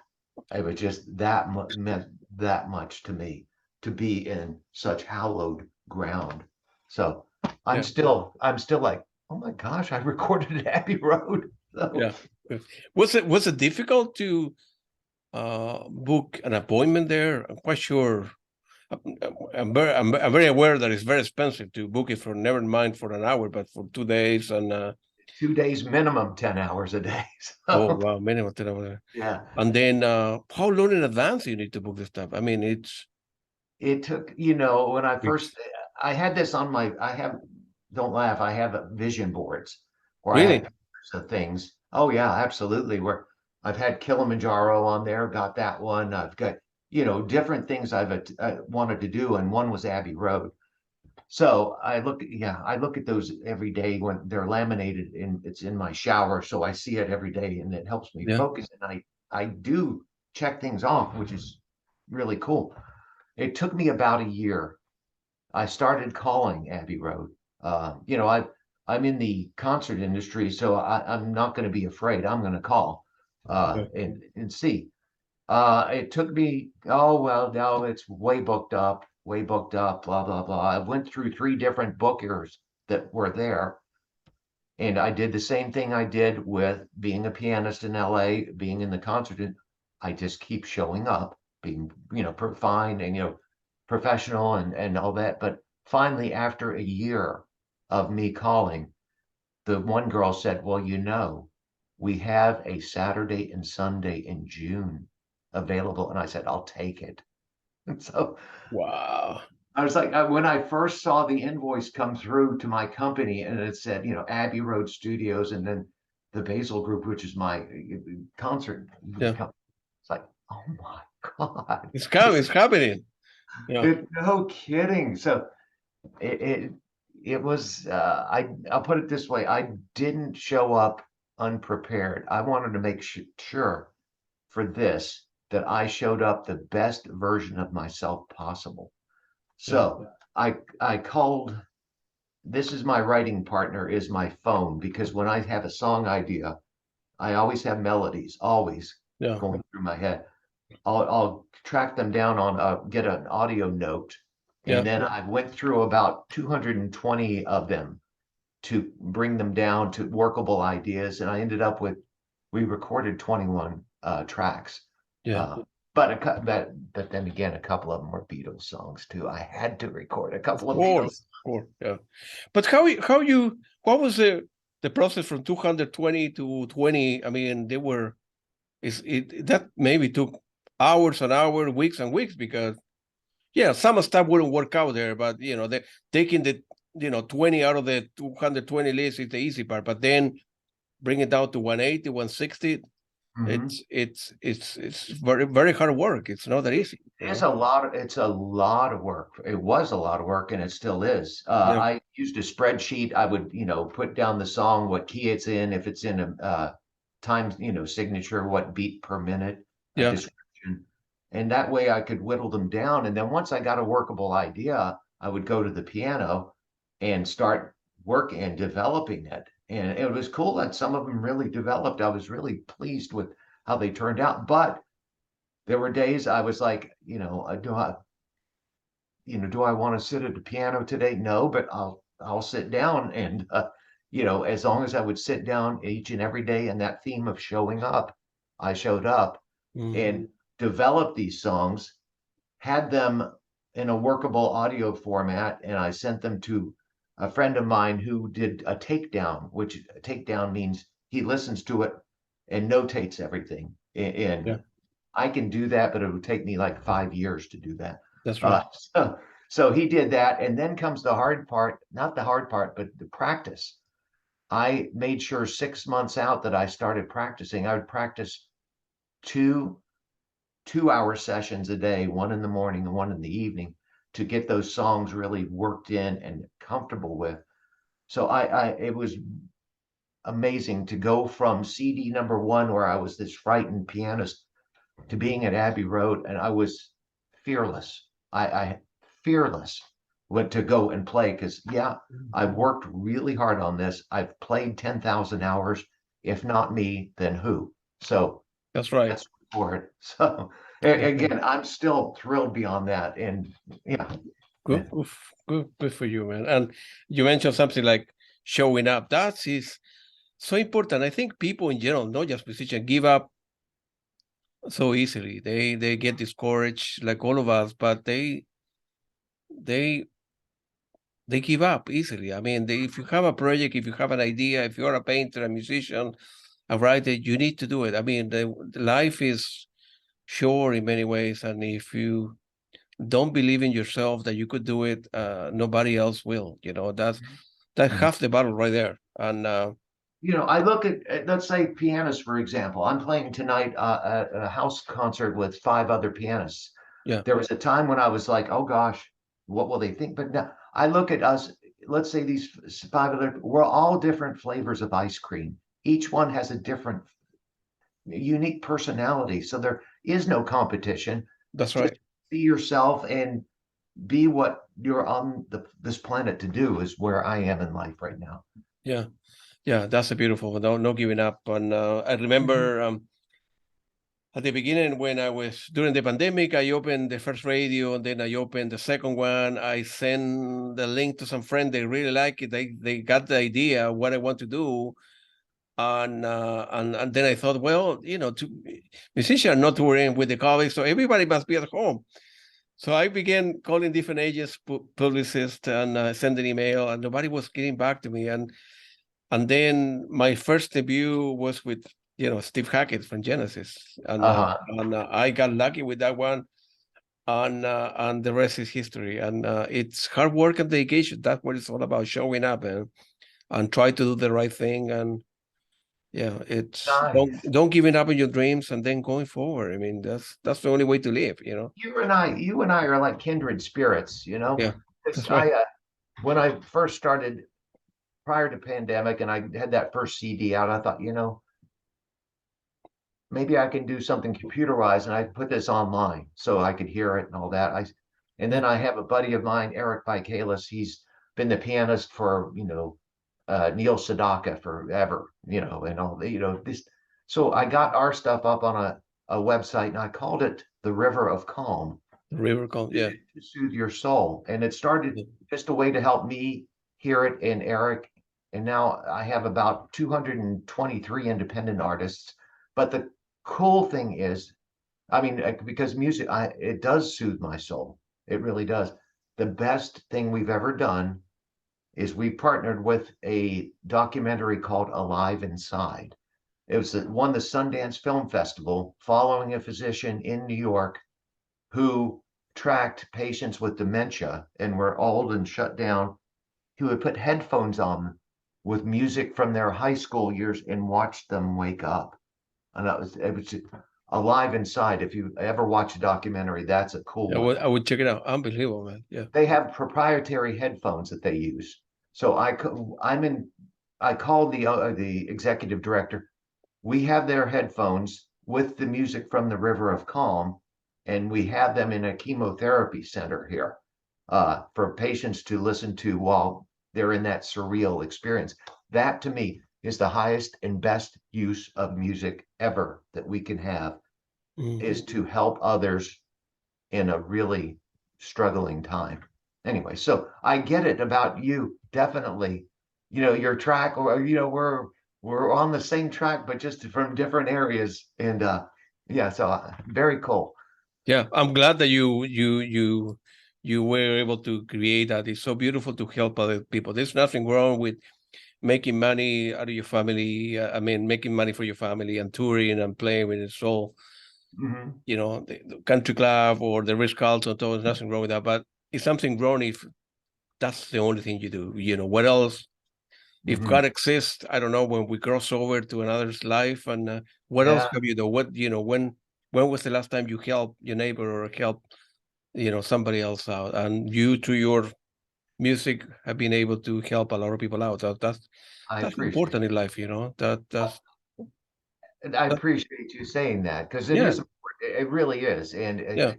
It was just meant that much to me, to be in such hallowed ground. So I'm still like, oh my gosh, I recorded at Abbey Road. So. Yeah. Was it difficult to book an appointment there? I'm quite sure. I'm very aware that it's very expensive to book it for, never mind for an hour, but for 2 days and 2 days minimum, 10 hours a day. So. Oh wow, minimum 10 hours. Yeah. And then how long in advance do you need to book this stuff? I mean, it took, when I first, I had this on don't laugh, I have vision boards where really? I had pictures of things. Oh yeah, absolutely. Where I've had Kilimanjaro on there, got that one. I've got, different things I've wanted to do, and one was Abbey Road. So I look at those every day when they're laminated, and it's in my shower, so I see it every day, and it helps me focus. And I do check things off, which is really cool. It took me about a year. I started calling Abbey Road. I'm in the concert industry, so I'm not going to be afraid. I'm going to call and see. It took me, oh, well, no, it's way booked up, blah, blah, blah. I went through 3 different bookers that were there. And I did the same thing I did with being a pianist in LA, being in the concert. I just keep showing up, being, fine and, professional and all that. But finally, after a year of me calling, the one girl said, well, we have a Saturday and Sunday in June available. And I said, I'll take it. And so, wow. I was like, when I first saw the invoice come through to my company, and it said, Abbey Road Studios, and then the Bazel Group, which is my concert company. It's like, oh my God. It's happening. Yeah. No kidding. So it was, I'll put it this way. I didn't show up unprepared. I wanted to make sure for this that I showed up the best version of myself possible. So I called, this is my writing partner, is my phone, because when I have a song idea, I always have melodies, always going through my head. I'll track them down on get an audio note, and then I went through about 220 of them to bring them down to workable ideas, and I ended up with, we recorded 21 tracks. But then again, a couple of them were Beatles songs too. I had to record a couple of Beatles. But what was the process from 220 to 20? I mean, that maybe took hours and hours, weeks and weeks, because some stuff wouldn't work out there, but taking the 20 out of the 220 list is the easy part, but then bring it down to 180, 160. It's very, very hard work. It's not that easy. It's a lot of work. It was a lot of work, and it still is. I used a spreadsheet. I would, put down the song, what key it's in, if it's in a time, signature, what beat per minute, description. And that way I could whittle them down. And then once I got a workable idea, I would go to the piano and start working and developing it. And it was cool that some of them really developed. I was really pleased with how they turned out. But there were days I was like, do I want to sit at the piano today? No, but I'll sit down, and as long as I would sit down each and every day, and that theme of showing up, I showed up and developed these songs, had them in a workable audio format, and I sent them to a friend of mine who did a takedown, which a takedown means he listens to it and notates everything. And I can do that, but it would take me like 5 years to do that. That's right. So he did that. And then comes the hard part, not the hard part, but the practice. I made sure 6 months out that I started practicing. I would practice two-hour sessions a day, one in the morning and one in the evening, to get those songs really worked in and comfortable with. So it was amazing to go from CD number 1, where I was this frightened pianist, to being at Abbey Road, and I was fearless. I fearless went to go and play, because I've worked really hard on this. I've played 10,000 hours. If not me, then who? So that's right. That's for it. So again, I'm still thrilled beyond that. And good for you, man. And you mentioned something like showing up. That is so important. I think people in general, not just musicians, give up so easily. They get discouraged, like all of us, but they give up easily. I mean, if you have a project, if you have an idea, if you're a painter, a musician, a writer, you need to do it. I mean, the life is short in many ways, and if you don't believe in yourself that you could do it, nobody else will. That's half the battle right there. And I look at, let's say, pianists, for example. I'm playing tonight at a house concert with 5 other pianists. There was a time when I was like, oh gosh, what will they think? But now I look at us, let's say these 5 other, we're all different flavors of ice cream. Each one has a different, unique personality. So there is no competition. That's right. Just be yourself and be what you're on this planet to do, is where I am in life right now. Yeah, that's a beautiful one. No giving up. And I remember at the beginning, when I was during the pandemic, I opened the first radio, and then I opened the second one. I sent the link to some friend. They really like it. They got the idea of what I want to do. And then I thought, well, musicians are not touring with the colleagues, so everybody must be at home. So I began calling different agents, publicists, and sending email, and nobody was getting back to me. And then my first debut was with Steve Hackett from Genesis, and I got lucky with that one, and the rest is history. And it's hard work and dedication. That's what it's all about: showing up and try to do the right thing. And it's nice. don't giving up on your dreams, and then going forward. I mean, that's the only way to live. You and I are like kindred spirits. Yeah, that's right. When I first started, prior to pandemic, and I had that first CD out, I thought, maybe I can do something computerized and I put this online so I could hear it and all that. And then I have a buddy of mine, Eric Vikalis. He's been the pianist for, Neil Sedaka forever, and all this. So I got our stuff up on a website and I called it The River of Calm. The River Calm, yeah. To soothe your soul. And it started just a way to help me hear it and Eric. And now I have about 223 independent artists. But the cool thing is, I mean, because music, it does soothe my soul. It really does. The best thing we've ever done is we partnered with a documentary called Alive Inside. It was won the Sundance Film Festival following a physician in New York who tracked patients with dementia and were old and shut down. He would put headphones on with music from their high school years and watch them wake up. And it was Alive Inside. If you ever watch a documentary, that's a cool one. I would check it out. Unbelievable, man. Yeah. They have proprietary headphones that they use. So I called the executive director. We have their headphones with the music from the River of Calm, and we have them in a chemotherapy center here for patients to listen to while they're in that surreal experience. That to me is the highest and best use of music ever that we can have, is to help others in a really struggling time. Anyway, so I get it about you, definitely. Your track, or we're on the same track, but just from different areas. And so very cool. Yeah, I'm glad that you were able to create that. It's so beautiful to help other people. There's nothing wrong with making money out of your family. I mean, making money for your family and touring and playing with your soul. The country club or the Ritz-Carlton, there's nothing wrong with that. But it's something wrong if that's the only thing you do. What else? If God exists, I don't know, when we cross over to another's life, and what else have you done? When was the last time you helped your neighbor or helped, somebody else out? And you, through your music, have been able to help a lot of people out. That's important in life, that's. And I appreciate you saying that, because it is important. It really is. And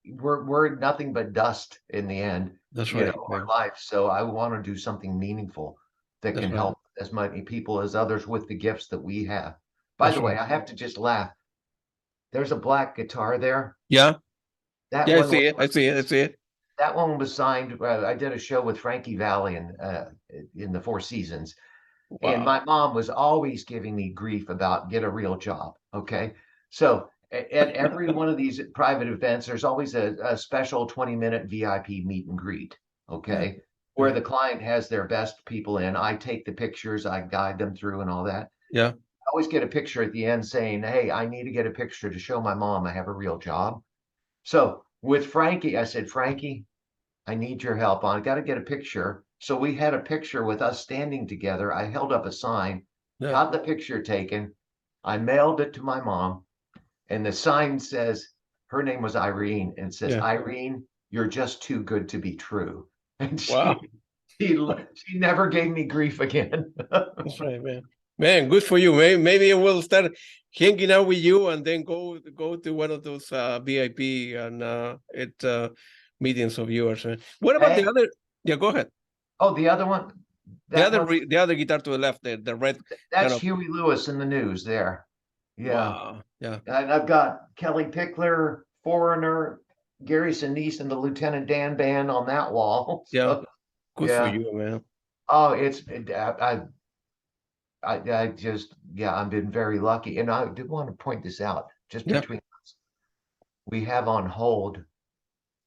we're nothing but dust in the end. That's right. Our life. So I want to do something meaningful that can help as many people as others with the gifts that we have. By the way, I have to just laugh. There's a black guitar there. Yeah. I see it. That one was signed. I did a show with Frankie Valli in the Four Seasons. Wow. And my mom was always giving me grief about get a real job. Okay. So at every one of these private events, there's always a special 20-minute VIP meet and greet. Okay. Where the client has their best people in. I take the pictures, I guide them through and all that. Yeah. I always get a picture at the end saying, hey, I need to get a picture to show my mom I have a real job. So with Frankie, I said, Frankie, I need your help. I got to get a picture. So we had a picture with us standing together. I held up a sign, got the picture taken. I mailed it to my mom. And the sign says, her name was Irene, and it says, Irene, you're just too good to be true. And she never gave me grief again. That's right, man. Man, good for you. Maybe I will start hanging out with you and then go to one of those VIP and meetings of yours. What about the other? Yeah, go ahead. Oh, the other one? The other guitar to the left, the red. That's Huey Lewis in the News there. Yeah. Wow. Yeah. And I've got Kelly Pickler, Foreigner, Gary Sinise, and the Lieutenant Dan band on that wall. So, yeah. Good for you, man. Oh, I've been very lucky. And I did want to point this out just between us. We have on hold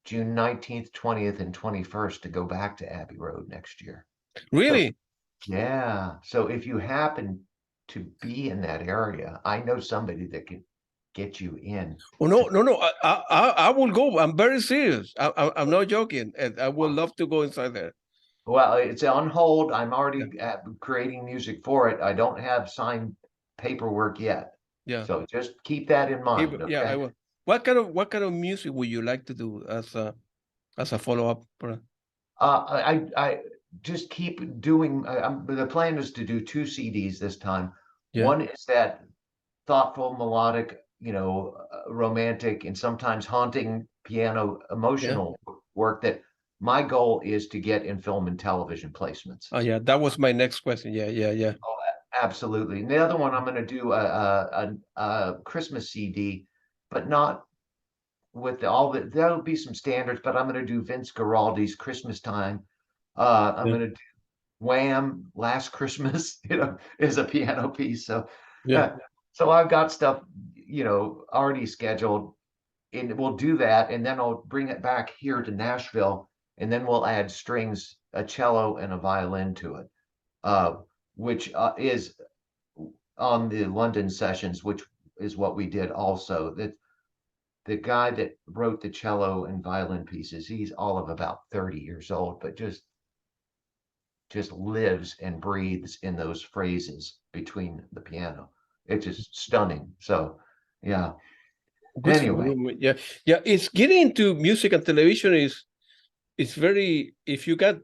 June 19th, 20th, and 21st to go back to Abbey Road next year. Really? So if you happen to be in that area, I know somebody that can get you in. Oh, no. I will go. I'm very serious. I'm not joking. I would love to go inside there. Well, it's on hold. I'm already creating music for it. I don't have signed paperwork yet. Yeah. So just keep that in mind. Yeah, I will. What kind of music would you like to do as a follow-up? I just keep doing. The plan is to do 2 CDs this time. Yeah. One is that thoughtful, melodic, romantic, and sometimes haunting piano emotional work that my goal is to get in film and television placements. Oh yeah, that was my next question. Yeah. Oh, absolutely. And the other one, I'm going to do a Christmas CD, but not with there'll be some standards, but I'm going to do Vince Guaraldi's Christmas Time. I'm going to do Wham! Last Christmas, is a piano piece. So, so I've got stuff, already scheduled, and we'll do that, and then I'll bring it back here to Nashville, and then we'll add strings, a cello, and a violin to it, which is on the London sessions, which is what we did also. That the guy that wrote the cello and violin pieces, he's all of about 30 years old, but just lives and breathes in those phrases between the piano. It's just stunning. So, yeah. Good. Anyway, Yeah. It's getting into music and television it's very, if you get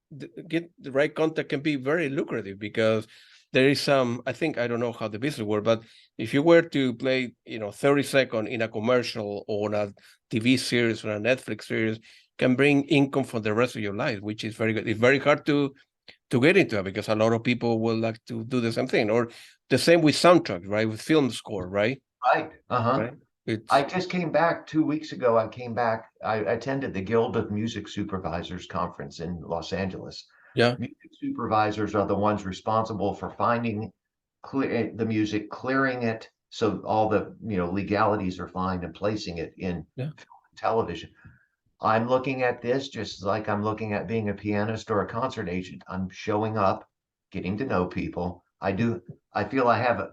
the right contact, can be very lucrative, because there is some, I think, I don't know how the business works, but if you were to play 30 seconds in a commercial or a TV series or a Netflix series, can bring income for the rest of your life, which is very good. It's very hard to get into it, because a lot of people will like to do the same thing, or the same with soundtracks, right? With film score, right? Right. Right. I just came back 2 weeks ago. I attended the Guild of Music Supervisors conference in Los Angeles. Yeah. Music supervisors are the ones responsible for finding the music, clearing it, so all the legalities are fine, and placing it in film and television. I'm looking at this just like I'm looking at being a pianist or a concert agent. I'm showing up, getting to know people. I feel I have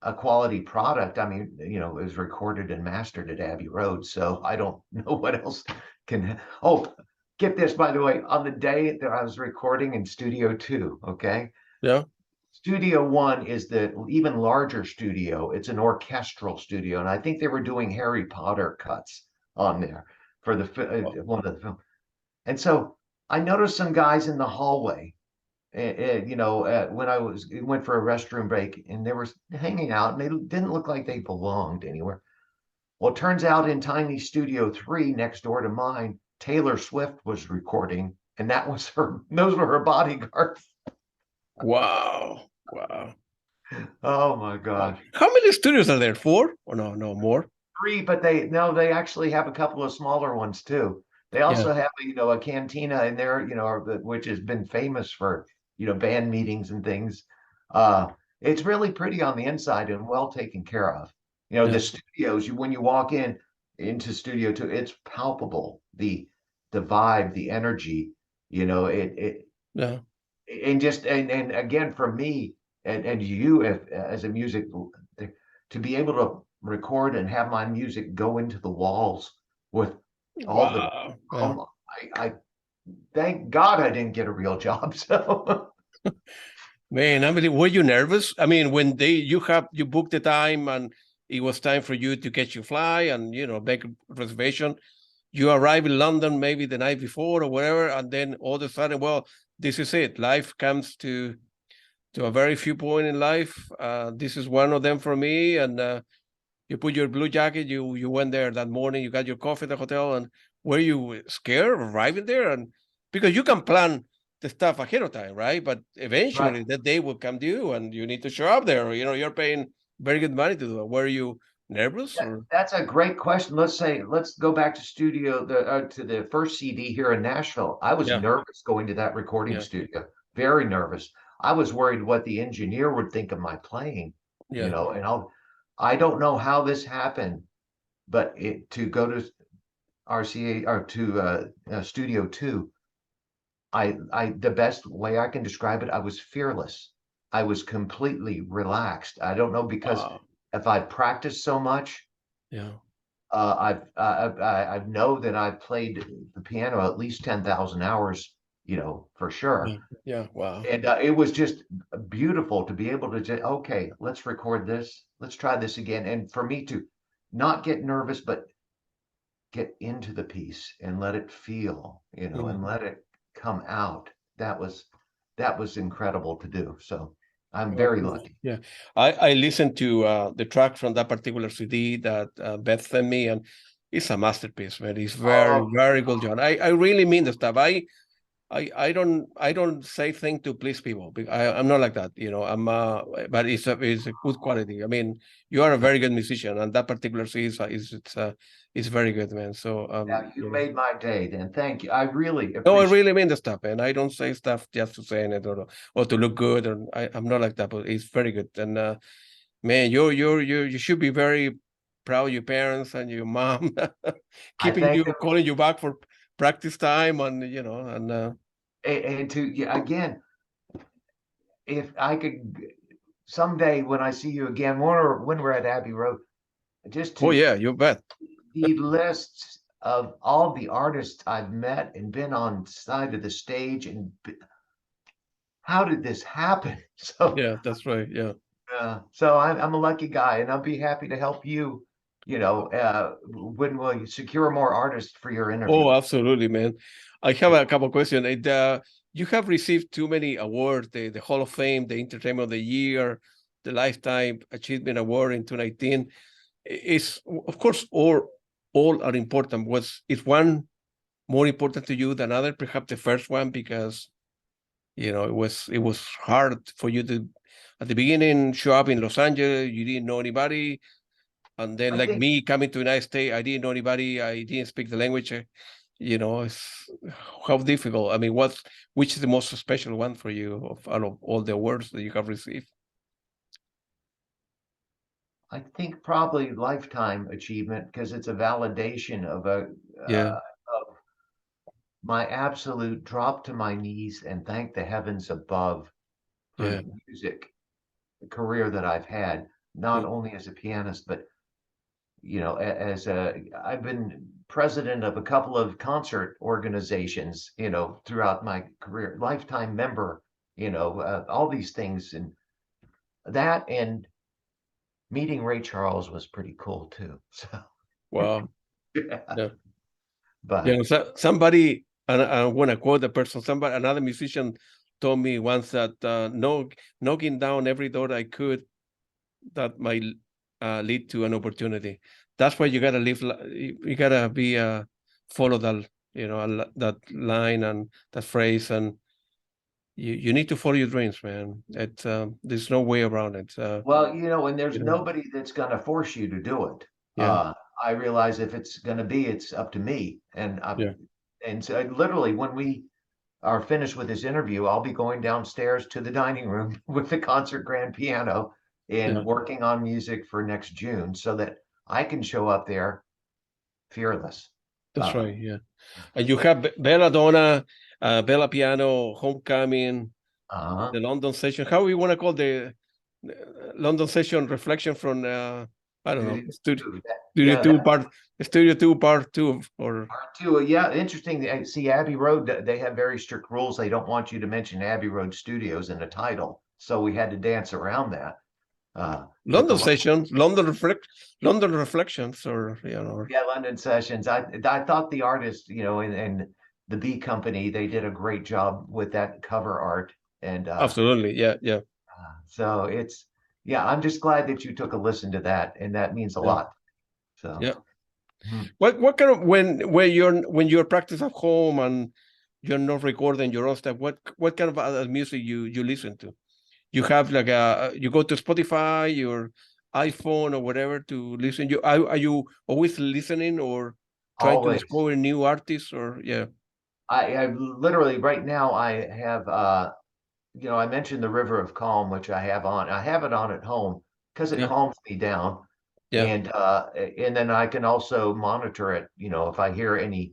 a quality product. I mean, it was recorded and mastered at Abbey Road, so I don't know what else can. Oh, get this, by the way, on the day that I was recording in Studio 2, okay? Yeah. Studio 1 is the even larger studio. It's an orchestral studio, and I think they were doing Harry Potter cuts on there for one of the film. And so I noticed some guys in the hallway, when I went for a restroom break, and they were hanging out, and they didn't look like they belonged anywhere. Well, it turns out in tiny Studio 3 next door to mine, Taylor Swift was recording, and those were her bodyguards. Wow. Oh my gosh. How many studios are there? 4? Or no more? 3, but they actually have a couple of smaller ones too. They also have a cantina in there, which has been famous for band meetings and things. It's really pretty on the inside and well taken care of. The studios, when you walk into Studio 2, it's palpable, the vibe, the energy, and again, for me and you, as a music, to be able to record and have my music go into the walls with all I thank God I didn't get a real job. So man, I mean, were you nervous? I mean, when you booked the time and it was time for you to get your fly and make a reservation, you arrive in London maybe the night before or whatever, and then all of a sudden, well, this is it. Life comes to a very few point in life. This is one of them for me, and you put your blue jacket. You went there that morning. You got your coffee at the hotel, and were you scared of arriving there? And because you can plan the stuff ahead of time, right? But eventually that day will come to you, and you need to show up there. You're paying very good money to do it. Were you nervous? That's a great question. Let's go back to to the first CD here in Nashville. I was nervous going to that recording studio. Very nervous. I was worried what the engineer would think of my playing. And I don't know how this happened, but to go to RCA or to Studio 2, the best way I can describe it, I was fearless. I was completely relaxed. I don't know, because if I've practiced so much, I know that I've played the piano at least 10,000 hours, for sure. Wow. And it was just beautiful to be able to say, okay, let's record this. Let's try this again. And for me to not get nervous, but get into the piece and let it feel, and let it come out. That was incredible to do. So I'm very lucky. Yeah, I listened to the track from that particular CD that Beth sent me, and it's a masterpiece, man. It's very good job. I really mean the stuff. I don't say things to please people. I'm not like that, you know. But it's a good quality. I mean, you are a very good musician, and that particular CD is very good, man. So Now you made my day. Then thank you. I really no, I appreciate. really mean the stuff, and I don't say stuff just to say it or to look good. Or I'm not like that, but it's very good. And man, you should be very proud of your parents and your mom I keeping thank you, them. calling you back for practice time, and you know, And to again, if I could someday when I see you again, when we're at Abbey Road, just oh to yeah, you bet. the lists of all the artists I've met and been on side of the stage and how did this happen? So Yeah, that's right. Yeah. so I'm a lucky guy, and I'll be happy to help you. You know, when will you secure more artists for your interview? Oh, absolutely, man. I have a couple of questions. You have received too many awards: the Hall of Fame, the Entertainment of the Year, the Lifetime Achievement Award in 2019. It's of course all are important. Is one more important to you than other? Perhaps the first one because you know it was hard for you to at the beginning show up in Los Angeles. You didn't know anybody, and then I like think me coming to the United States, I didn't know anybody. I didn't speak the language. You know, it's how difficult. I mean, which is the most special one for you out of all the awards that you have received? I think probably lifetime achievement because it's a validation of Yeah, of my absolute drop to my knees and thank the heavens above for yeah, the music career that I've had, yeah, not only as a pianist, but you know, as I've been president of a couple of concert organizations, you know, throughout my career, lifetime member, you know, all these things and that and meeting Ray Charles was pretty cool too. So, wow, yeah, yeah. You but know, somebody, and I want to quote the person, another musician told me once that no, knocking down every door I could that might lead to an opportunity. That's why you gotta live. You gotta be follow that you know that line and that phrase, and you need to follow your dreams, man. There's no way around it. well, you know, and there's You know, nobody that's going to force you to do it. yeah, I realize if it's going to be, it's up to me. yeah, And so literally when we are finished with this interview, I'll be going downstairs to the dining room with the concert grand piano and yeah. working on music for next June so that I can show up there fearless. That's Uh, right. Yeah, and you have Belladonna, Bella Piano, Homecoming, uh, the London session. How we want to call the London session reflection from I don't know yeah, that Studio Two Part Two or part two. Yeah, interesting. See, Abbey Road, they have very strict rules. They don't want you to mention Abbey Road Studios in the title. So we had to dance around that. But London sessions, London reflections, or you know, yeah, London Sessions. I thought the artist, you know, and the B Company, they did a great job with that cover art. And absolutely, yeah, yeah, so it's yeah, I'm just glad that you took a listen to that, and that means a yeah, lot. So yeah. mhm. What kind of when you're practice at home and you're not recording your own stuff, what kind of other music you listen to? You have like you go to Spotify, your iPhone or whatever to listen. Are you always listening or trying to Always. discover new artists or yeah, I literally right now I have you know, I mentioned the River of Calm, which I have on. I have it on at home because it yeah, calms me down. yeah, And then I can also monitor it, you know, if I hear any,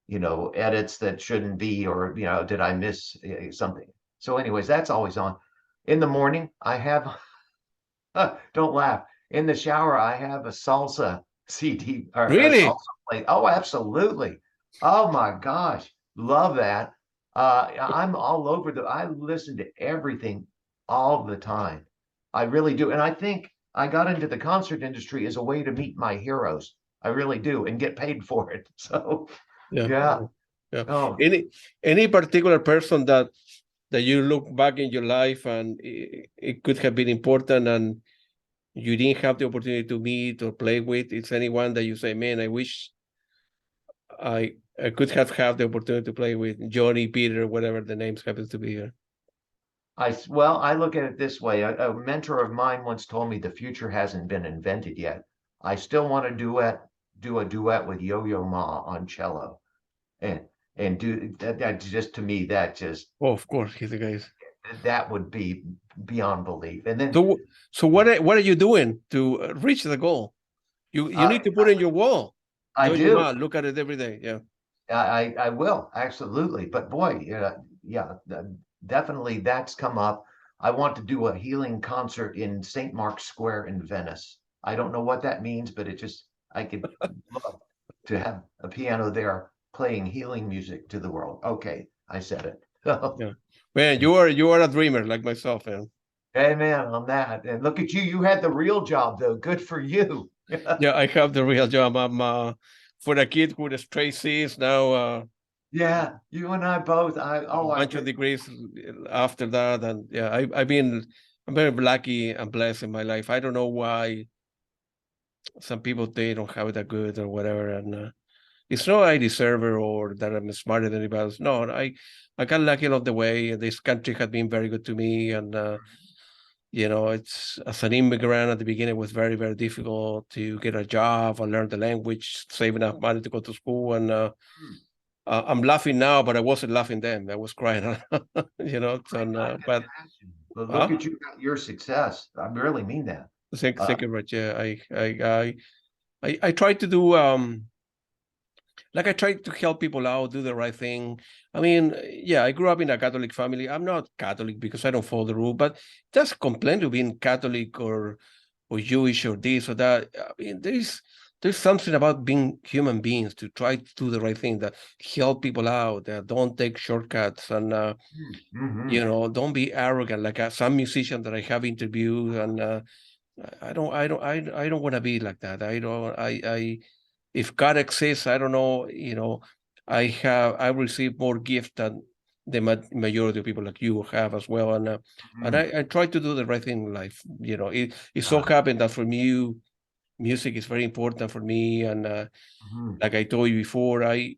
you know, edits that shouldn't be, or, you know, did I miss something? So, anyways, that's always on. In the morning, I have, don't laugh. In the shower, I have a salsa CD or a salsa really, plate. Oh, absolutely. Oh my gosh. Love that. I'm all over I listen to everything all the time. I really do. And I think I got into the concert industry as a way to meet my heroes. I really do and get paid for it. So yeah, yeah. yeah. Oh, Any particular person that that you look back in your life and it could have been important and you didn't have the opportunity to meet or play with? It's anyone that you say, man, I wish I could have had the opportunity to play with Johnny, Peter, whatever the names happens to be here. Well, I look at it this way. A mentor of mine once told me the future hasn't been invented yet. I still want to do a duet with Yo-Yo Ma on cello, and do that. Just to me, that just Oh, of course, he's the guy. that would be beyond belief. And then, So what are you doing to reach the goal? You need to put in your wall. I Yo-Yo do. Ma, look at it every day. Yeah. I will absolutely. But boy, yeah, definitely that's come up. I want to do a healing concert in St. Mark's Square in Venice. I don't know what that means, but I could love to have a piano there playing healing music to the world. Okay, I said it. Yeah. Man, you are a dreamer like myself, man. Amen on that. And look at you. You had the real job, though. Good for you. Yeah, I have the real job. I'm for a kid with a straight C's now. Yeah, you and I both. A bunch of degrees after that, and yeah, I'm very lucky and blessed in my life. I don't know why some people they don't have it that good or whatever, and it's not I deserve it or that I'm smarter than anybody else. No, I got lucky along the way. This country has been very good to me, and it's as an immigrant at the beginning, it was very, very difficult to get a job and learn the language, save enough money to go to school. And I'm laughing now, but I wasn't laughing then. I was crying, and, but look at you, your success. I really mean that. thank you, Rich. Yeah, I try to do like I try to help people out, do the right thing. I mean, yeah, I grew up in a Catholic family. I'm not Catholic because I don't follow the rule, but just complain to being Catholic or Jewish or this or that. I mean, there's something about being human beings to try to do the right thing, that help people out, that don't take shortcuts, and don't be arrogant. Like some musician that I have interviewed, and I don't want to be like that. I don't. If God exists, I don't know. I received more gift than the majority of people like you have as well, and I try to do the right thing in life. It so happened that for me, music is very important for me, and like I told you before, I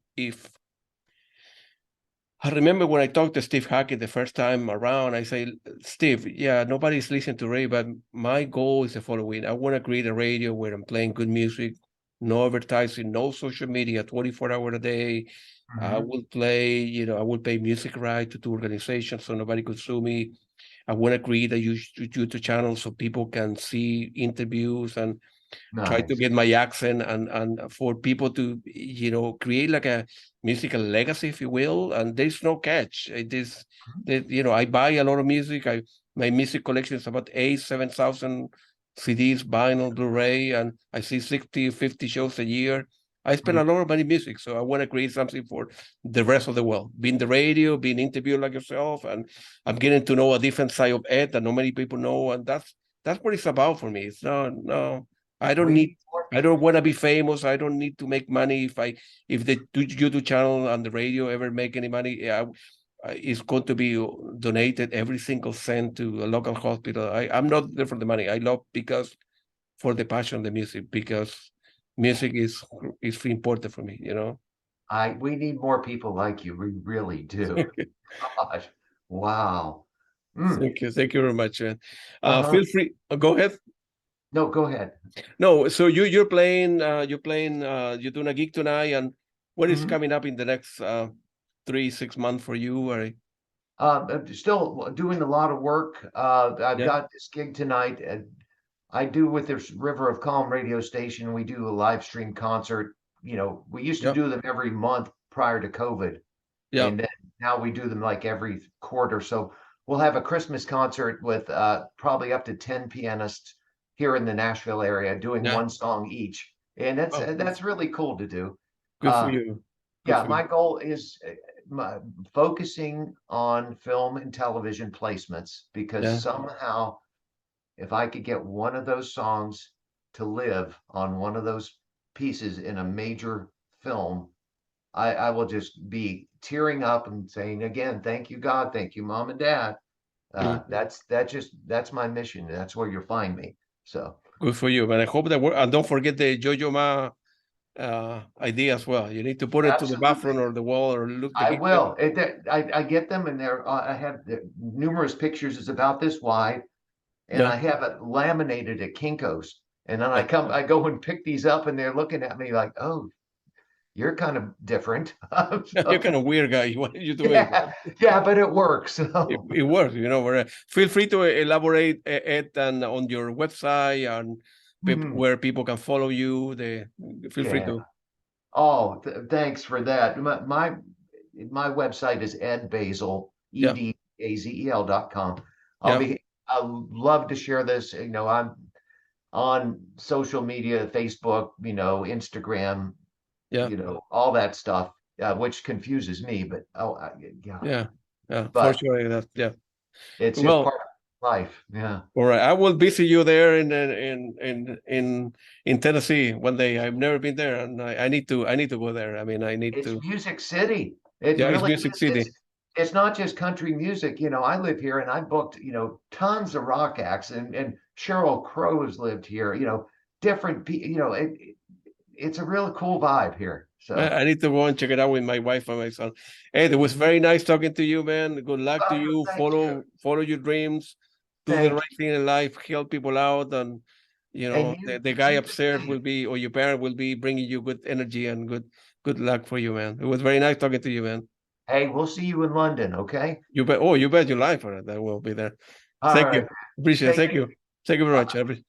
remember when I talked to Steve Hackett the first time around, I say, Steve, yeah, nobody's listening to radio, but my goal is the following. I want to create a radio where I'm playing good music, no advertising, no social media, 24 hours a day. I will play, I will pay music right to two organizations so nobody could sue me. I want to create a YouTube channel so people can see interviews and try to get my accent and for people to create like a musical legacy, if you will. And there's no catch. It is that I buy a lot of music. My music collection is about 7,000 CDs, vinyl, Blu-ray, and I see 60, 50 shows a year. I spend a lot of money in music, so I want to create something for the rest of the world. Being the radio, being interviewed like yourself, and I'm getting to know a different side of Ed that not many people know, and that's what it's about for me. It's no. I don't want to be famous. I don't need to make money. If the YouTube channel and the radio ever make any money, it's going to be donated every single cent to a local hospital. I'm not there for the money. I love because for the passion of the music, because music is important for me. We need more people like you. We really do. Gosh, wow. Thank you very much, man. Feel free. Go ahead. No, go ahead. No, so you're playing you're doing a gig tonight, and what is coming up in the next 3-6 months for you? Or Still doing a lot of work. I've got this gig tonight. I do with this River of Calm radio station. We do a live stream concert. We used to do them every month prior to COVID. And then now we do them like every quarter. So we'll have a Christmas concert with probably up to 10 pianists here in the Nashville area doing one song each. And that's really cool to do. Good for you. My goal is focusing on film and television placements, because somehow if I could get one of those songs to live on one of those pieces in a major film, I will just be tearing up and saying again, thank you, God, thank you, Mom and Dad. That's my mission. That's where you'll find me. So good for you, man. I hope that and don't forget the Jojo Ma idea as well. You need to put it to the absolutely, bathroom or the wall or look the I kitchen. will. I get them, and I have numerous pictures. It's about this wide, and Yeah, I have it laminated at Kinko's. And then yeah. I go and pick these up, and they're looking at me like, "Oh, you're kind of different." You're So, kind of weird guy. What are you doing? yeah, yeah, but it works. It works, you know. Feel free to elaborate, Ed, and on your website and Mhm. where people can follow you. Feel free Yeah. to. Oh, thanks for that. My website is Ed Bazel, Yeah, EDAZEL.com. yeah, I'll love to share this. I'm on social media, Facebook, Instagram, yeah, all that stuff, which confuses me, but yeah, yeah, yeah. For but sure. Yeah. it's just Well, part of life. Yeah. all right. I will visit you there in Tennessee one day. I've never been there, and I need to go there. I mean, I need It's to. Music City. It Yeah, it's really Music is. City. It's not just country music. I live here and I booked, tons of rock acts and Sheryl Crow's lived here, different people, it's a really cool vibe here. So, I need to go and check it out with my wife and my son. Hey, it was very nice talking to you, man. Good luck to oh, you. thank you. Follow your dreams. Do the Thank right thing in life. Help people out, and you. And the guy you the upstairs same. will be, or your parent will be bringing you good energy and good luck for you, man. It was very nice talking to you, man. Hey, we'll see you in London, okay? You bet. Oh, you bet your life for it. I will be there. All Thank right. you. Appreciate it. Take Thank care. you. Thank you very much.